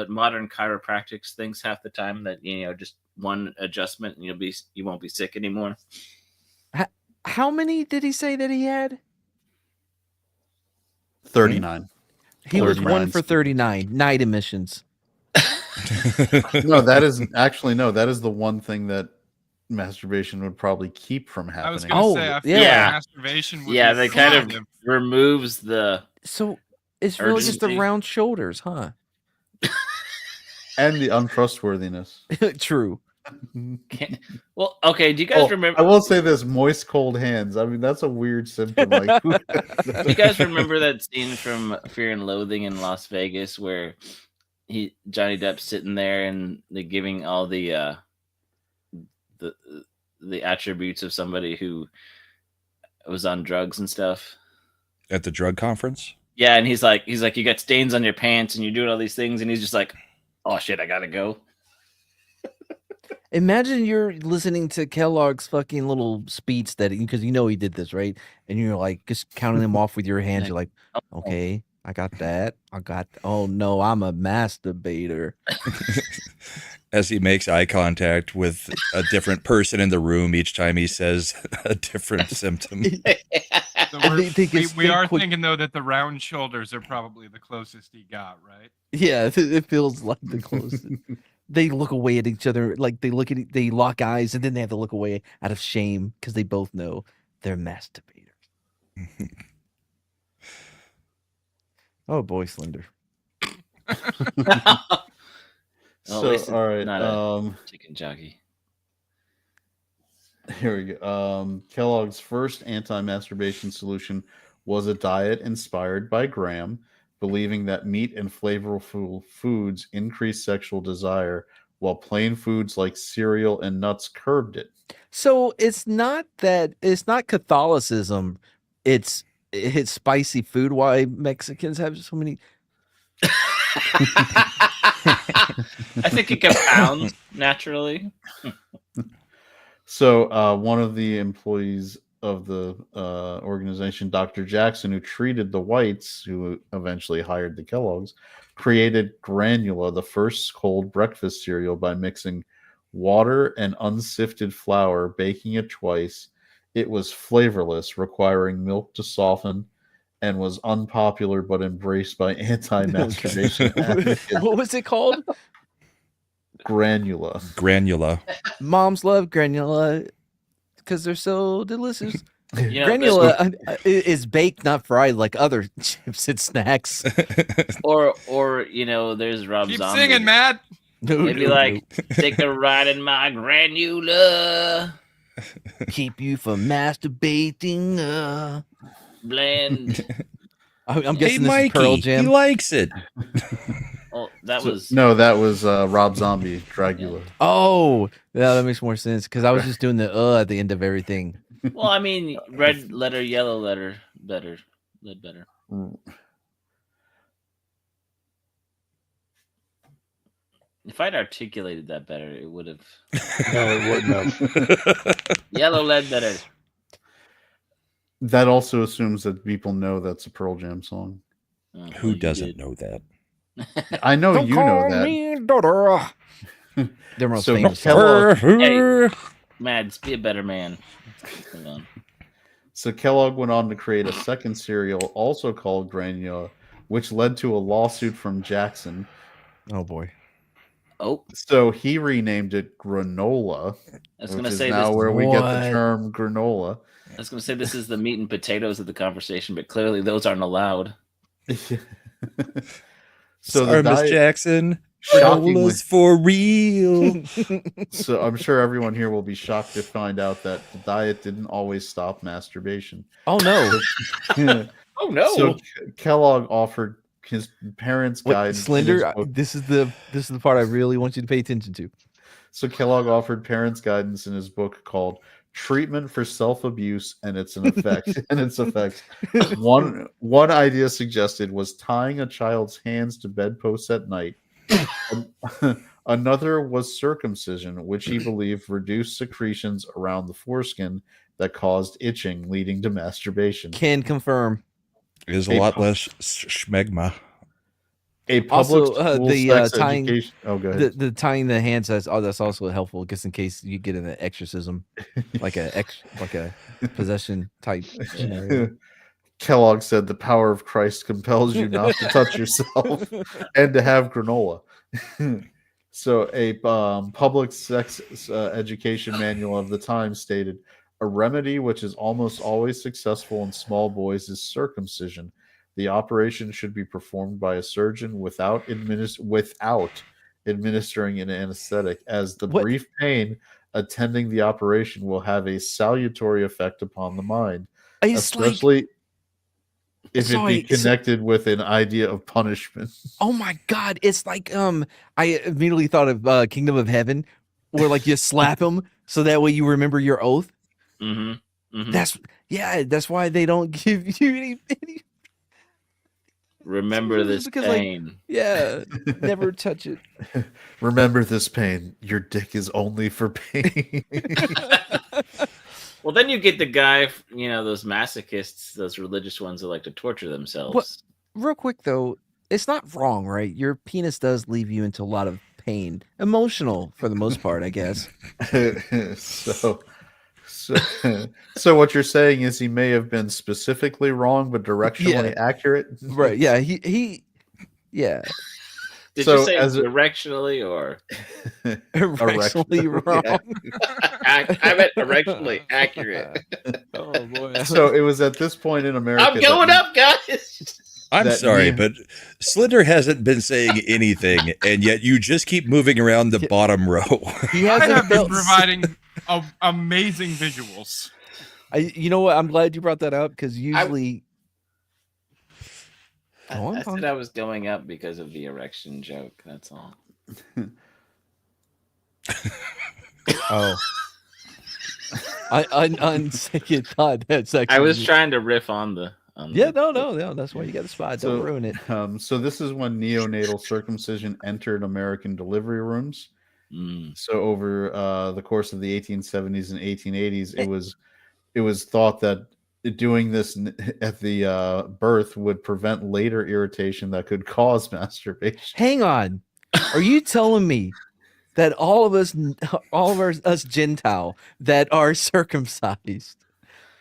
modern chiropractics thinks half the time, that just one adjustment and you won't be sick anymore. How many did he say that he had? 39. He was 39. 1 for 39. Night emissions. No, that is the one thing that masturbation would probably keep from I was happening. going to say, I feel yeah. like masturbation would Yeah, be they kind of positive. removes the So it's really just the Urgency. round shoulders, huh? And the untrustworthiness. True. Well, okay. Do you guys remember? I will say this: moist, cold hands. I mean, that's a weird symptom. Like, Do you guys remember that scene from Fear and Loathing in Las Vegas where Johnny Depp's sitting there and they're giving all the attributes of somebody who was on drugs and stuff At the drug conference? Yeah, and he's like, you got stains on your pants and you're doing all these things, and he's just like, oh shit, I gotta go. Imagine you're listening to Kellogg's fucking little speech that because he did this, right? And you're like just counting them off with your hands. You're like, okay, I got that. Oh no, I'm a masturbator. As he makes eye contact with a different person in the room each time he says a different symptom. So we are thinking though that the round shoulders are probably the closest he got, right? Yeah, it feels like the closest. they look away at each other, like they lock eyes, and then they have to look away out of shame because they both know they're masturbators. Oh boy, Slender. So all right, not a chicken jockey. Here we go. Kellogg's first anti-masturbation solution was a diet inspired by Graham, believing that meat and flavorful foods increased sexual desire, while plain foods like cereal and nuts curbed it. So it's not Catholicism. It's spicy food. Why Mexicans have so many. I think it compounds naturally. So one of the employees of the organization, Dr. Jackson, who treated the whites, who eventually hired the Kellogg's, created Granula, the first cold breakfast cereal, by mixing water and unsifted flour, baking it twice. It was flavorless, requiring milk to soften, and was unpopular but embraced by anti-masturbation advocates. What was it called? Granula. Moms love Granula because they're so delicious. You know, Granula is baked, not fried, like other chips and snacks. or you know, there's Rob Keep Zombie. singing, Matt. Maybe like take a ride in my Granula. Keep you from masturbating. Blend. I'm guessing Hey, this is Pearl Mikey, Jam. he likes it. Oh, that was that was Rob Zombie, Dragula. Oh, yeah, that makes more sense because I was just doing the at the end of everything. well. I mean, red letter, yellow letter, better. If I'd articulated that better, it would have. No, it wouldn't have. Yellow lead better. That also assumes that people know that's a Pearl Jam song. Who doesn't know that? I know Don't you call know that. me daughter. Their most So famous. Kellogg- Hey, Mads, be a better man. Hold on. So Kellogg went on to create a second cereal, also called Granula, which led to a lawsuit from Jackson. Oh boy. Oh, So he renamed it Granola, I was which gonna is say now this. where we get the What? term granola. I was gonna say this is the meat and potatoes of the conversation, but clearly those aren't allowed. So Sorry, the Miss diet, Jackson. shockingly, Granola's for real. so I'm sure everyone here will be shocked to find out that the diet didn't always stop masturbation. Oh no. Oh no! So Kellogg offered his parents' Wait, guidance. in his Slender, book. this is the part I really want you to pay attention to. So Kellogg offered parents' guidance in his book called "Treatment for Self-Abuse and Its Effects." One idea suggested was tying a child's hands to bedposts at night. Another was circumcision, which he believed reduced secretions around the foreskin that caused itching, leading to masturbation. Can confirm. It is a lot less schmegma. A public Also, school the sex tying education. Oh, go ahead. the tying the hands. That's also helpful, just in case you get an exorcism, like a possession type scenario. Kellogg said the power of Christ compels you not to touch yourself and to have granola. So a public sex education manual of the time stated, a remedy which is almost always successful in small boys is circumcision. The operation should be performed by a surgeon without administering an anesthetic, as the brief pain attending the operation will have a salutary effect upon the mind, especially if it be connected with an idea of punishment. Oh my God! It's like I immediately thought of Kingdom of Heaven, where like you slap him so that way you remember your oath. Mm-hmm. Mm-hmm. That's why they don't give you any Remember this pain. Never touch it. Remember this pain. Your dick is only for pain. Well, then you get the guy, those masochists, those religious ones that like to torture themselves. What, real quick, though, it's not wrong, right? Your penis does leave you into a lot of pain. Emotional, for the most part, I guess. So what you're saying is he may have been specifically wrong, but directionally accurate? Right, yeah. He Did So you say as a- directionally or? Directionally wrong. I meant directionally accurate. Oh boy. So it was at this point in America. I'm going up, guys. I'm that sorry, Neo- but Slender hasn't been saying anything, and yet you just keep moving around the bottom row. He I hasn't have been felt. providing amazing visuals. You know what? I'm glad you brought that up because usually. I said I was going up because of the erection joke. That's all. Oh. On second thought, that's actually. I was trying to riff on the. Yeah, no. That's why you got the spot. Don't ruin it. So this is when neonatal circumcision entered American delivery rooms. So over the course of the 1870s and 1880s, it was thought that doing this at the birth would prevent later irritation that could cause masturbation. Hang on, are you telling me that all of us Gentile that are circumcised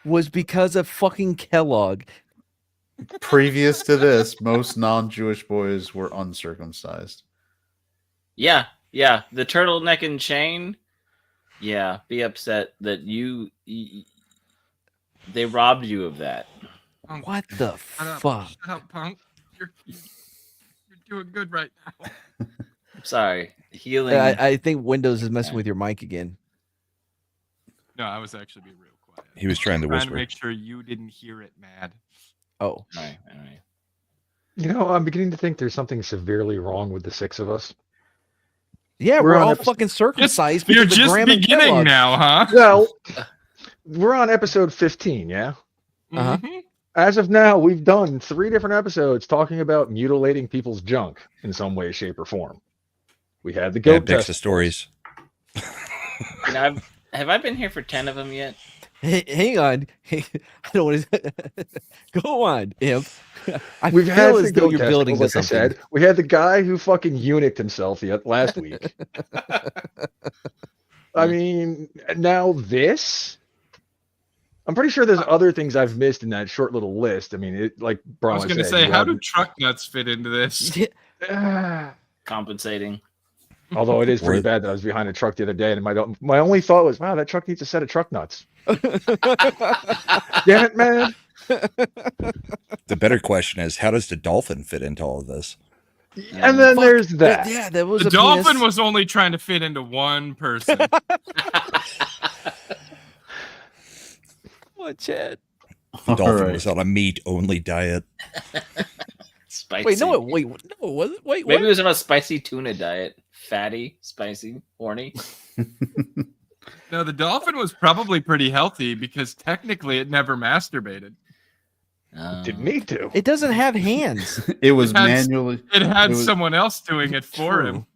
was because of fucking Kellogg? Previous to this, most non-Jewish boys were uncircumcised. Yeah, the turtleneck and chain. Yeah, be upset that they robbed you of that. What the fuck? Shut up, punk. You're doing good right now. I'm sorry. Healing. I think Windows is messing with your mic again. No, I was actually being real quiet. He was trying to Trying whisper. to make sure you didn't hear it, Mad. Oh, All right. You know, I'm beginning to think there's something severely wrong with the six of us. yeah, We're we're on all episode- fucking circumcised. You're because of just Graham and beginning Kellogg. now, huh? Well, we're on episode 15, yeah? Uh-huh. Mhm. As of now, we've done 3 different episodes talking about mutilating people's junk in some way, shape, or form. We had the goat Bad mix test. of stories. You know, have I been here for 10 of them yet? Hey, hang on. I don't want to go on, Imp. I We've had feel the as though goat you're test, building to like I something. said. We had the guy who fucking eunuched himself last week. I mean, now this. I'm pretty sure there's other things I've missed in that short little list. I mean, like I Brian was going to said, say, you how have- do truck nuts fit into this? Compensating. Although it is pretty Or- bad that I was behind a truck the other day, and my only thought was, wow, that truck needs a set of truck nuts. Damn it, man! The better question is, how does the dolphin fit into all of this? And then there's that. Yeah, that was The a dolphin penis. was only trying to fit into one person. What, Chad? The dolphin right. was on a meat-only diet. Spicy. Wait, no, was it? Wait, Maybe what? it was on a spicy tuna diet. Fatty, spicy, horny. No, the dolphin was probably pretty healthy because technically it never masturbated. Didn't need to. It doesn't have hands. It was It had- manually. It had It was- someone else doing it for True. him.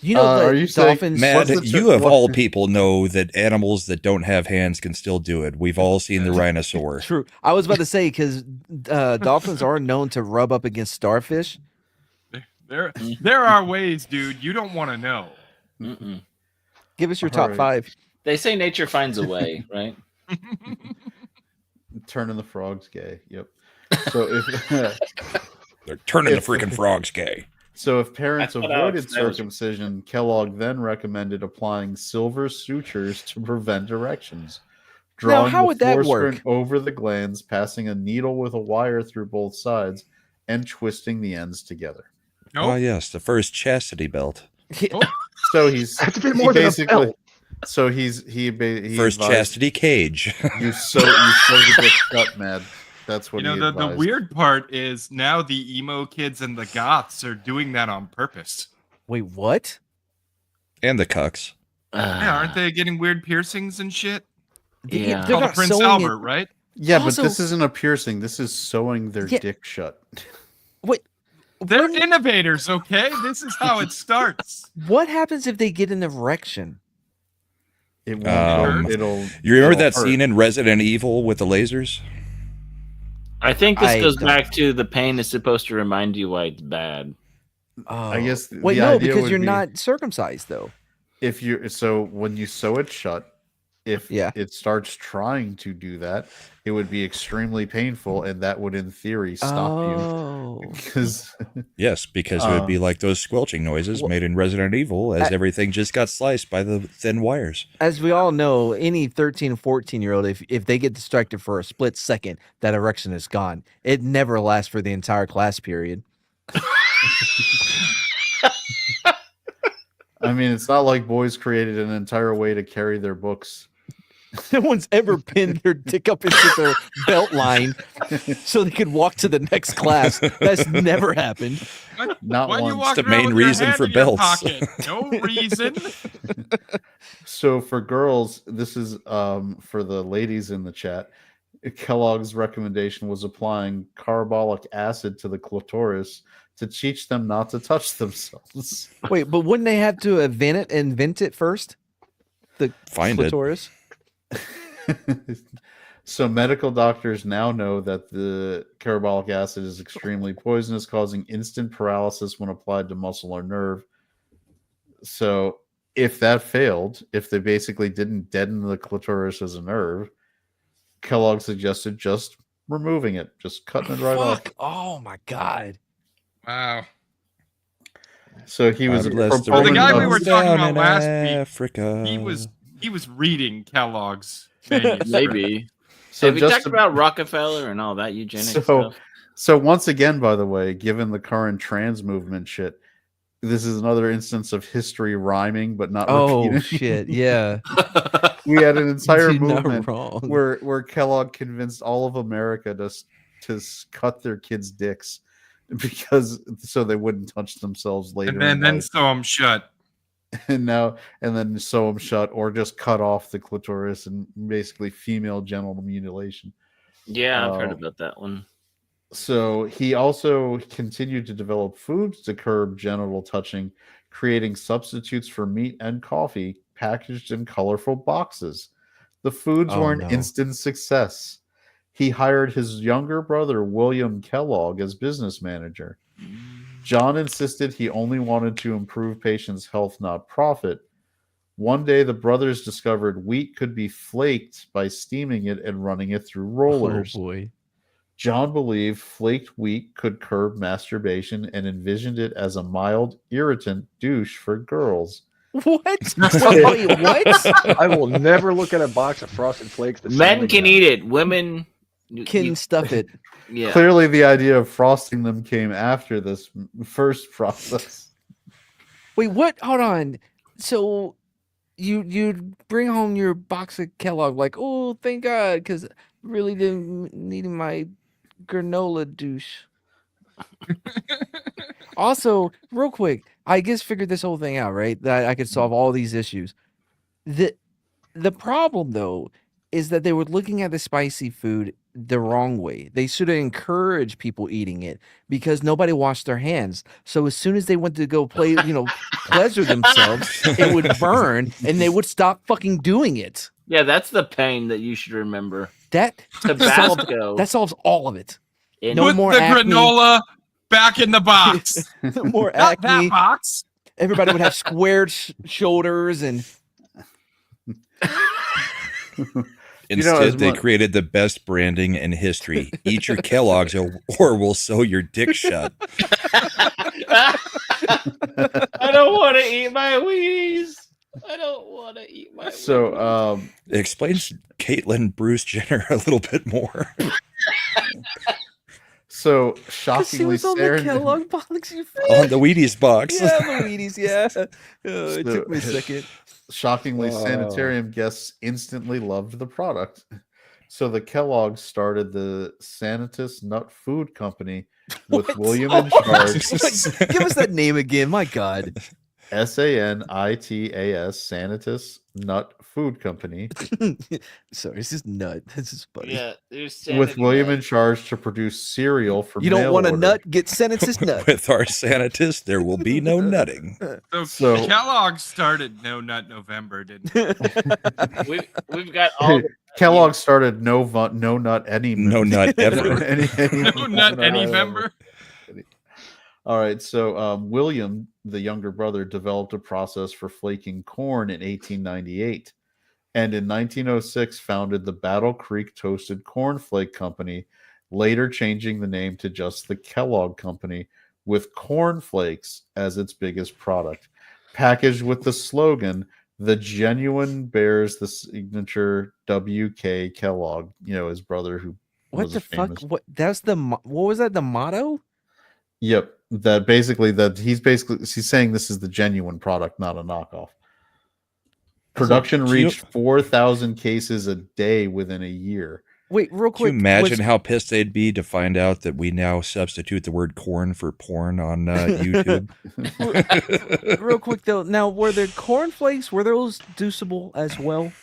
You know, Are you saying- dolphins. Mad, What's the you of what- all people know that animals that don't have hands can still do it. We've all seen the rhinosaur. True. I was about to say because dolphins are known to rub up against starfish. There are ways, dude. You don't want to know. Mm-mm. Give us your All top right. 5. They say nature finds a way, right? Turning the frogs gay. Yep. So if They're turning the If- freaking frogs gay. so, if parents That's what I avoided was- that was- circumcision, Kellogg then recommended applying silver sutures to prevent erections. Drawing how the would that foreskin work? over the glands, passing a needle with a wire through both sides, and twisting the ends together. Oh, Nope. yes, the first chastity belt. So he's That's a bit he more than a basically. belt. So he First advised, chastity cage. You sew the dick shut, Mad. That's what You know, he the advised. weird part is now the emo kids and the goths are doing that on purpose. Wait, what? And the cucks. Yeah, aren't they getting weird piercings and shit? Yeah. They're Called not Prince sewing Albert, it. right? Yeah, Also- but this isn't a piercing. This is sewing their Yeah. dick shut. Wait, They're what, innovators, okay? This is how it starts. what happens if they get an erection? It won't. Um, it'll. You remember it'll that hurt. scene in Resident Evil with the lasers? I think this I goes don't- back to the pain is supposed to remind you why it's bad. Oh. I guess Wait, the no, idea because would you're be not circumcised though. If you when you sew it shut, If it starts trying to do that, it would be extremely painful, and that would, in theory, stop you. Because because it would be like those squelching noises made in Resident Evil as everything just got sliced by the thin wires. As we all know, any 13, 14-year-old, if they get distracted for a split second, that erection is gone. It never lasts for the entire class period. I mean, it's not like boys created an entire way to carry their books. No one's ever pinned their dick up into their belt line so they could walk to the next class. That's never happened. Not Why once. you walk the around main with your reason hand for in your belts. pocket? No reason. So for girls, this is for the ladies in the chat. Kellogg's recommendation was applying carbolic acid to the clitoris to teach them not to touch themselves. Wait, but wouldn't they have to invent it first? The clitoris? So medical doctors now know that the carbolic acid is extremely poisonous, causing instant paralysis when applied to muscle or nerve. So if that failed, if they basically didn't deaden the clitoris as a nerve, Kellogg suggested just removing it, just cutting it right off. Oh my God. Wow. So he was So the guy we were talking about last Africa. week, he was reading Kellogg's manuscript. Maybe. So have we talked about Rockefeller and all that eugenics stuff? So once again, by the way, given the current trans movement shit, this is another instance of history rhyming but not repeating. Oh shit, yeah. We had an entire You're not movement wrong. where Kellogg convinced all of America to cut their kids' dicks because so they wouldn't touch themselves later. And then sew them shut. And then sew them shut, or just cut off the clitoris and basically female genital mutilation. Yeah, I've heard about that one. So he also continued to develop foods to curb genital touching, creating substitutes for meat and coffee packaged in colorful boxes. The foods were an instant success. He hired his younger brother, William Kellogg, as business manager. John insisted he only wanted to improve patients' health, not profit. One day, the brothers discovered wheat could be flaked by steaming it and running it through rollers. Oh boy. John believed flaked wheat could curb masturbation and envisioned it as a mild, irritant douche for girls. What? Wait, what? I will never look at a box of Frosted Flakes. Men can eat it. Women can stuff it. Yeah. Clearly, the idea of frosting them came after this first process. Wait, what? Hold on. So you bring home your box of Kellogg, like, oh, thank God, because really didn't need my granola douche. Also, real quick, I just figured this whole thing out, right? That I could solve all these issues. The problem, though, is that they were looking at the spicy food the wrong way. They should have encouraged people eating it because nobody washed their hands. So as soon as they went to go play, pleasure themselves, it would burn and they would stop fucking doing it. Yeah, that's the pain that you should remember. That Tabasco. solves all of it. No Put more the acne. granola back in the box. No more Not acne. that box. Everybody would have squared shoulders and Instead, they created the best branding in history. Eat your Kellogg's or we'll sew your dick shut. I don't want to eat my Wheaties. I don't want to eat my So, it explains Caitlyn Bruce Jenner a little bit more. So, she shockingly, was on the Kellogg box. On the Wheaties box. Yeah, the Wheaties, yeah. Oh, it took me a second. Shockingly, sanitarium guests instantly loved the product. So the Kellogg started the Sanitas Nut Food Company with William in charge. Give us that name again, my God. Sanitas, Sanitas Nut Food Company. Sorry, this is nut. This is funny. Yeah, there's with William in charge to produce cereal for you don't mail want a order. nut, get Sanitas nut. With our Sanitas, there will be no nutting. So Kellogg started No Nut November, didn't it? We've got all Kellogg started no nut any No nut ever. No Nut any member. All right, so William, the younger brother, developed a process for flaking corn in 1898. and in 1906 founded the Battle Creek Toasted Cornflake Company, later changing the name to just the Kellogg Company, with cornflakes as its biggest product. Packaged with the slogan, "The genuine bears the signature W.K. Kellogg," his brother who What was the a famous. fuck? What was that? The motto? Yep, he's saying this is the genuine product, not a knockoff. Production reached 4,000 cases a day within a year. Wait, real quick. Can you imagine how pissed they'd be to find out that we now substitute the word corn for porn on YouTube? Real quick though, now were there cornflakes? Were those deuceable as well?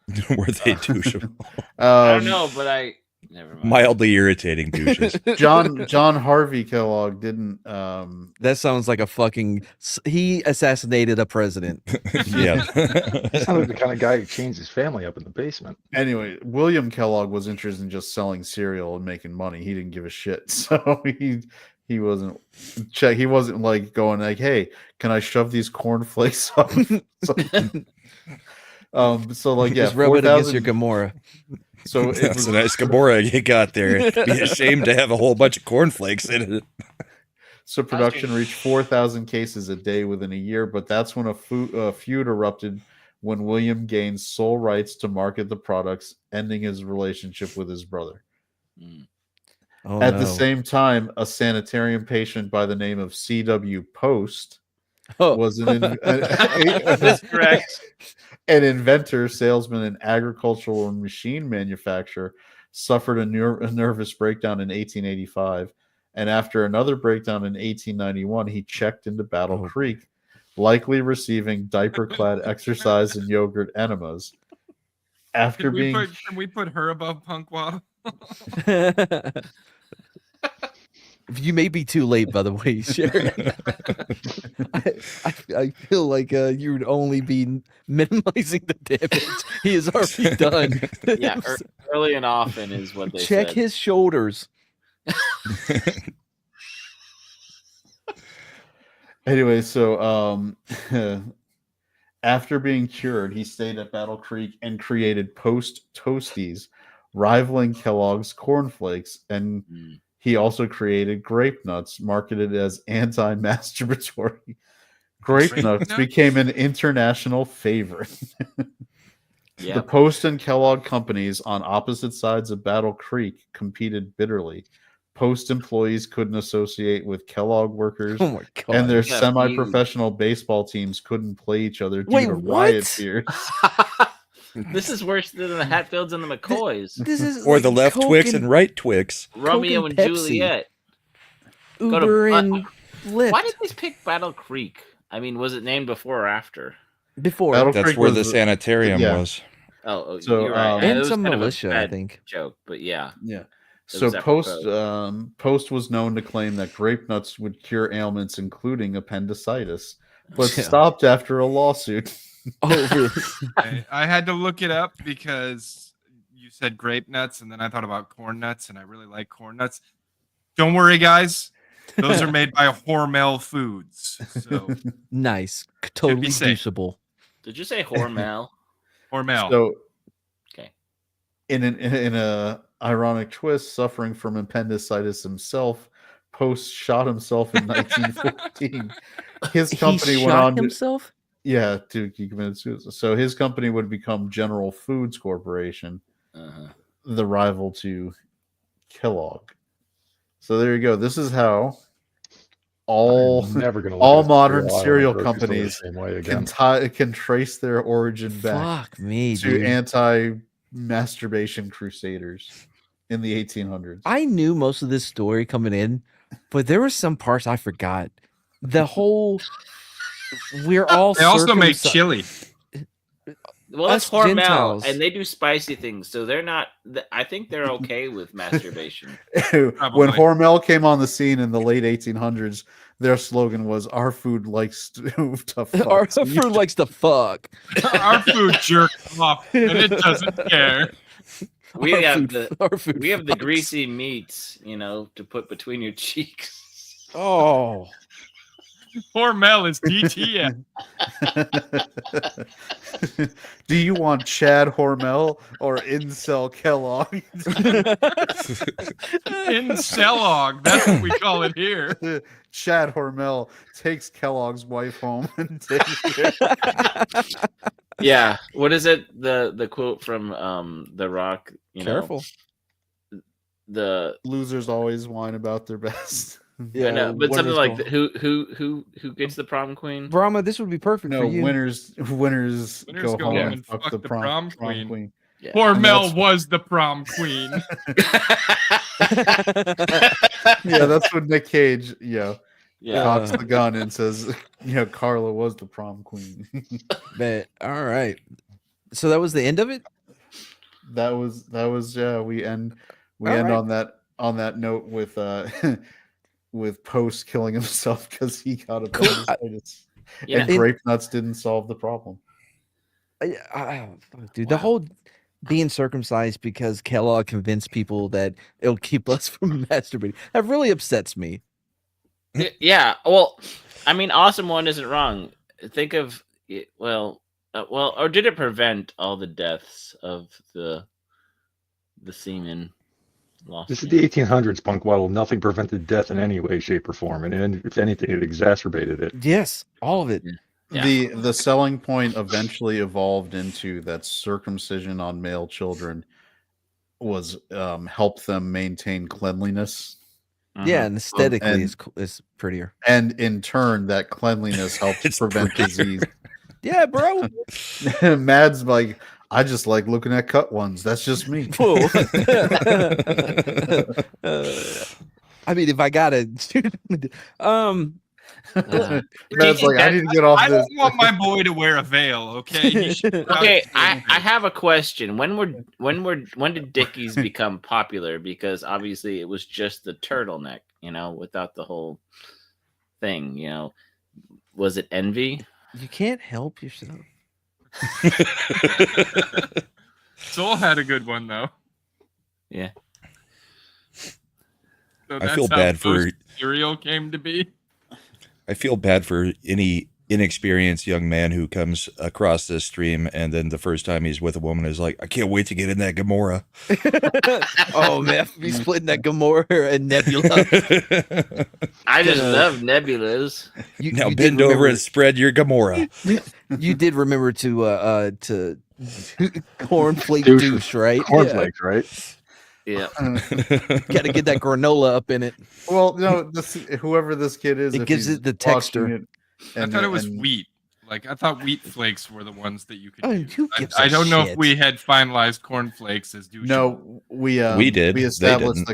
Were they doucheable? I don't know, but never mind. Mildly irritating douches. John Harvey Kellogg didn't. That sounds like a fucking. He assassinated a president. Yeah. He sounded the kind of guy who chains his family up in the basement. Anyway, William Kellogg was interested in just selling cereal and making money. He didn't give a shit, so he wasn't He wasn't like going like, "Hey, can I shove these cornflakes up?" So like, yeah, just rub it against your Gamora. So that's a nice Gamora you got there. It'd be a shame to have a whole bunch of cornflakes in it. So production reached 4,000 cases a day within a year, but that's when a feud erupted when William gained sole rights to market the products, ending his relationship with his brother. At the same time, a sanitarium patient by the name of C.W. Post was That's correct. An inventor, salesman, and agricultural and machine manufacturer, suffered a nervous breakdown in 1885. And after another breakdown in 1891, he checked into Battle Creek, likely receiving diaper-clad exercise and yogurt enemas. After can we put her above Punk Waddle? You may be too late, by the way, Sharon. I feel like you'd only be minimizing the damage he has already done. Yeah, early and often is what they Check said. his shoulders. Anyway, so after being cured, he stayed at Battle Creek and created Post Toasties, rivaling Kellogg's cornflakes, and he also created Grape Nuts, marketed as anti-masturbatory. Grape Nuts became an international favorite. The Post and Kellogg companies on opposite sides of Battle Creek competed bitterly. Post employees couldn't associate with Kellogg workers, and their semi-professional baseball teams couldn't play each other due to riot fears. This is worse than the Hatfields and the McCoys. This is or like the left Twix and right Twix. Romeo and Juliet. Uber and Lyft. Why did they pick Battle Creek? I mean, was it named before or after? Before. Battle That's Creek where the sanitarium was. Oh, so you're right. and some militia, I think. Joke, but yeah. So Post was known to claim that grape nuts would cure ailments, including appendicitis, but stopped after a lawsuit. Oh, really? I had to look it up because you said grape nuts, and then I thought about corn nuts, and I really like corn nuts. Don't worry, guys. Those are made by Hormel Foods. So nice. Totally usable. Did you say Hormel? Hormel. So, okay. In a ironic twist, suffering from appendicitis himself, Post shot himself in 1914. His company went on himself? Yeah, he committed suicide. So his company would become General Foods Corporation, the rival to Kellogg. So there you go. This is how all modern cereal companies can trace their origin back to anti-masturbation crusaders in the 1800s. I knew most of this story coming in, but there were some parts I forgot. The whole we're all. They also make chili. Well, that's Hormel, and they do spicy things, so they're not. I think they're okay with masturbation. When Hormel came on the scene in the late 1800s, their slogan was "Our food likes to fuck." Our food likes to fuck. Our food jerks off, and it doesn't care. We have the greasy meats, to put between your cheeks. Oh. Hormel is DTF. Do you want Chad Hormel or Incel Kellogg? Incelog. That's what we call it here. Chad Hormel takes Kellogg's wife home and takes it. Yeah. What is it? The quote from The Rock? Careful. The Losers always whine about their best. Yeah, no, but something like who gets the prom queen? Brahma, this would be perfect for you. Winners go home and fuck the prom queen. Yeah. Hormel was the prom queen. Yeah, that's what Nick Cage, cocks the gun and says, Carla was the prom queen. But all right. So that was the end of it? That was we end right. on that note with with Post killing himself because he got appendicitis. And grape nuts didn't solve the problem. Dude, the whole being circumcised because Kellogg convinced people that it'll keep us from masturbating, that really upsets me. Yeah, well, I mean, Awesome One isn't wrong. Think of or did it prevent all the deaths of the semen? This is the 1800s, Punkwaddle. Nothing prevented death in any way, shape, or form, and if anything, it exacerbated it. Yes, all of it. Yeah. The selling point eventually evolved into that circumcision on male children was help them maintain cleanliness. Yeah, and aesthetically is prettier. And in turn, that cleanliness helps prevent disease. Yeah, bro. Mad's like, I just like looking at cut ones. That's just me. I mean, if I gotta, Mad's like, I need to get off I this. don't want my boy to wear a veil. Okay. Okay, I have a question. When did Dickies become popular? Because obviously it was just the turtleneck, without the whole thing. Was it envy? You can't help yourself. Soul had a good one though. Yeah. So I feel bad for cereal came to be. I feel bad for any inexperienced young man who comes across this stream and then the first time he's with a woman is like, I can't wait to get in that Gamora. Oh man, be splitting that Gamora and Nebula. I just love Nebulas. Now bend over and spread your Gamora. You did remember to cornflake douche, right? Cornflakes, right? Yeah. Got to get that granola up in it. Well, no, whoever this kid is, it gives it the texture. I thought it was wheat. Like I thought wheat flakes were the ones that you could use. I don't know if we had finalized cornflakes as douche. No, we did. We established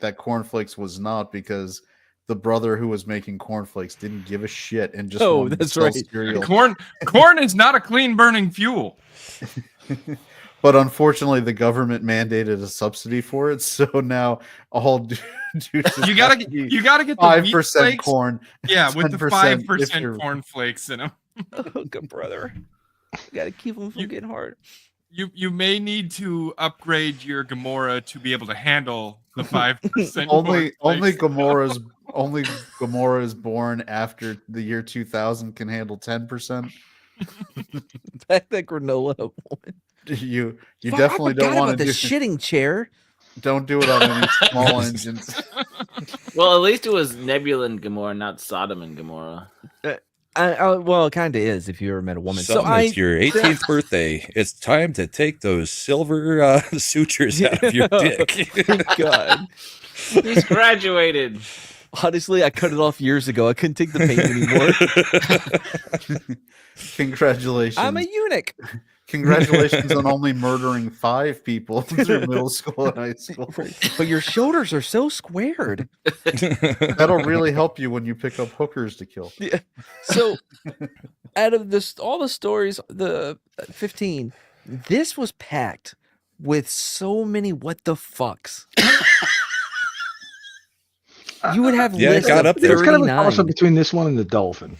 that cornflakes was not because the brother who was making cornflakes didn't give a shit and just wanted to sell cereal. Corn is not a clean burning fuel. But unfortunately, the government mandated a subsidy for it, so now all douches you gotta get the 5% corn. Yeah, with the 5% corn flakes in them. Oh, good brother. You gotta keep them from getting hard. You may need to upgrade your Gamora to be able to handle the 5%. only Gamora is born after the year 2000 can handle 10%. Back that granola. You definitely don't want to do the shitting chair. Don't do it on any small engines. Well, at least it was Nebula and Gamora, not Sodom and Gomorrah. Well, it kind of is if you ever met a woman. It's your 18th birthday. It's time to take those silver sutures out of your dick. God, he's graduated. Honestly, I cut it off years ago. I couldn't take the pain anymore. Congratulations. I'm a eunuch. Congratulations on only murdering 5 people through middle school and high school. But your shoulders are so squared. That'll really help you when you pick up hookers to kill. Yeah. So, out of all the stories, the 15, this was packed with so many what the fucks. You would have lists got up there. There's kind of a toss-up between this one and the dolphin.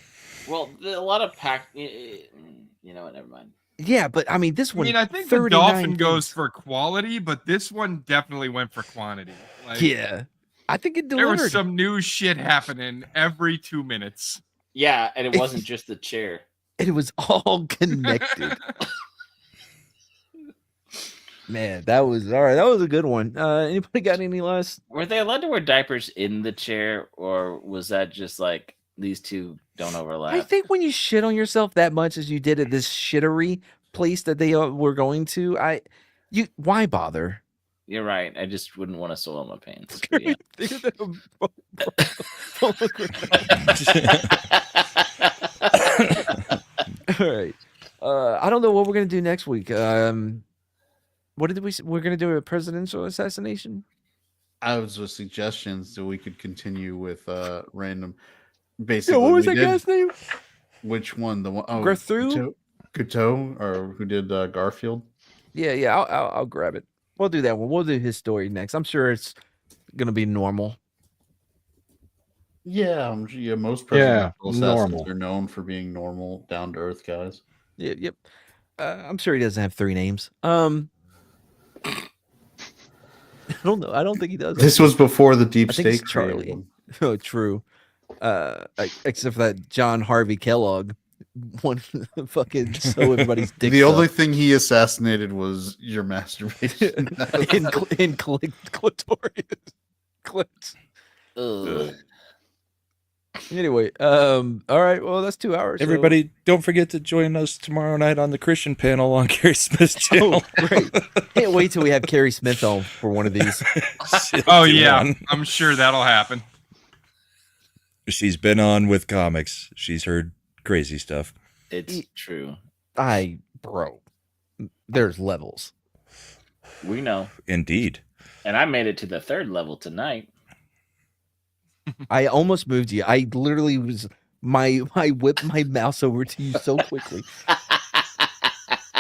Well, a lot of packed. You know what? Never mind. Yeah, but I mean, this one. I think the dolphin goes for quality, but this one definitely went for quantity. Yeah, I think it delivered. There was some new shit happening every 2 minutes. Yeah, and it wasn't just the chair. It was all connected. Man, that was all right. That was a good one. Anybody got any last? Were they allowed to wear diapers in the chair, or was that just like these two don't overlap? I think when you shit on yourself that much as you did at this shittery place that they were going to, why bother? You're right. I just wouldn't want to soil my pants. All right. I don't know what we're gonna do next week. What did we're gonna do a presidential assassination? I was with suggestions so we could continue with random. Basically, what was that guy's name? Which one? The one? Oh, Couture, or who did Garfield? Yeah. I'll grab it. We'll do that one. We'll do his story next. I'm sure it's gonna be normal. Yeah, most presidential assassins are known for being normal, down to earth guys. Yeah, yep. I'm sure he doesn't have 3 names. I don't know. I don't think he does. This was before the deep I think state it's Charlie. Oh, true. Except for that John Harvey Kellogg, one fucking so everybody's dick. The only thing he assassinated was your masturbation in clitoris clips. Anyway, all right. Well, that's 2 hours. Everybody, don't forget to join us tomorrow night on the Christian panel on Carrie Smith's channel. Oh, great. Can't wait till we have Carrie Smith on for one of these. Oh, yeah. I'm sure that'll happen. She's been on with comics. She's heard crazy stuff. It's true. Bro, there's levels. We know. Indeed. And I made it to the 3rd level tonight. I almost moved you. I literally was whipped my mouse over to you so quickly.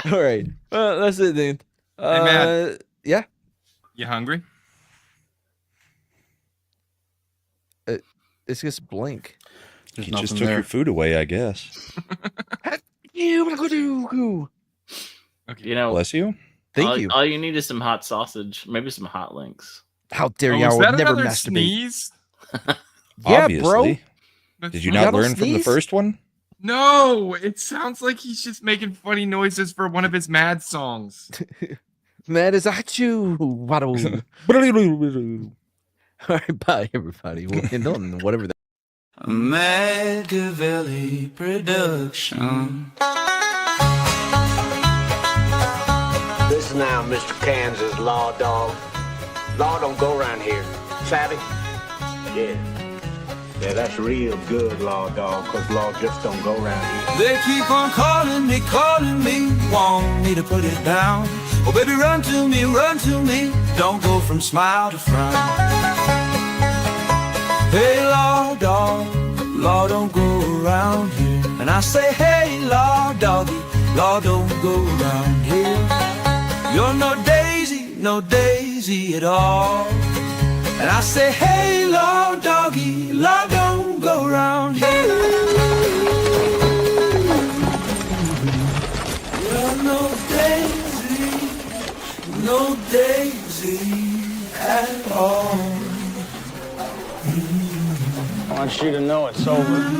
All right. That's it then. Hey, man. Yeah. You hungry? It's just blank. You just took your food away, I guess. Okay. You know, bless you. Thank you. All you need is some hot sausage, maybe some hot links. How dare you? I would never masturbate. Sneeze? Yeah, obviously. Bro. Did you not learn from the first one? No, it sounds like he's just making funny noises for one of his Mad songs. Mad as I chew. All right, bye, everybody. We'll end on whatever that. Machiavelli production. This is now Mr. Kansas Law Dog. Law don't go around here. Savvy? Yeah. Yeah, that's real good, Law Dog, because law just don't go around here. They keep on calling me, want me to put it down. Oh, baby, run to me, don't go from smile to frown. Hey, Law Dog, law don't go around here. And I say, hey, Law Doggy, law don't go around here. You're no daisy at all. And I say, hey, Law Doggy, law don't go around here. You're no daisy at all. I want you to know it's over.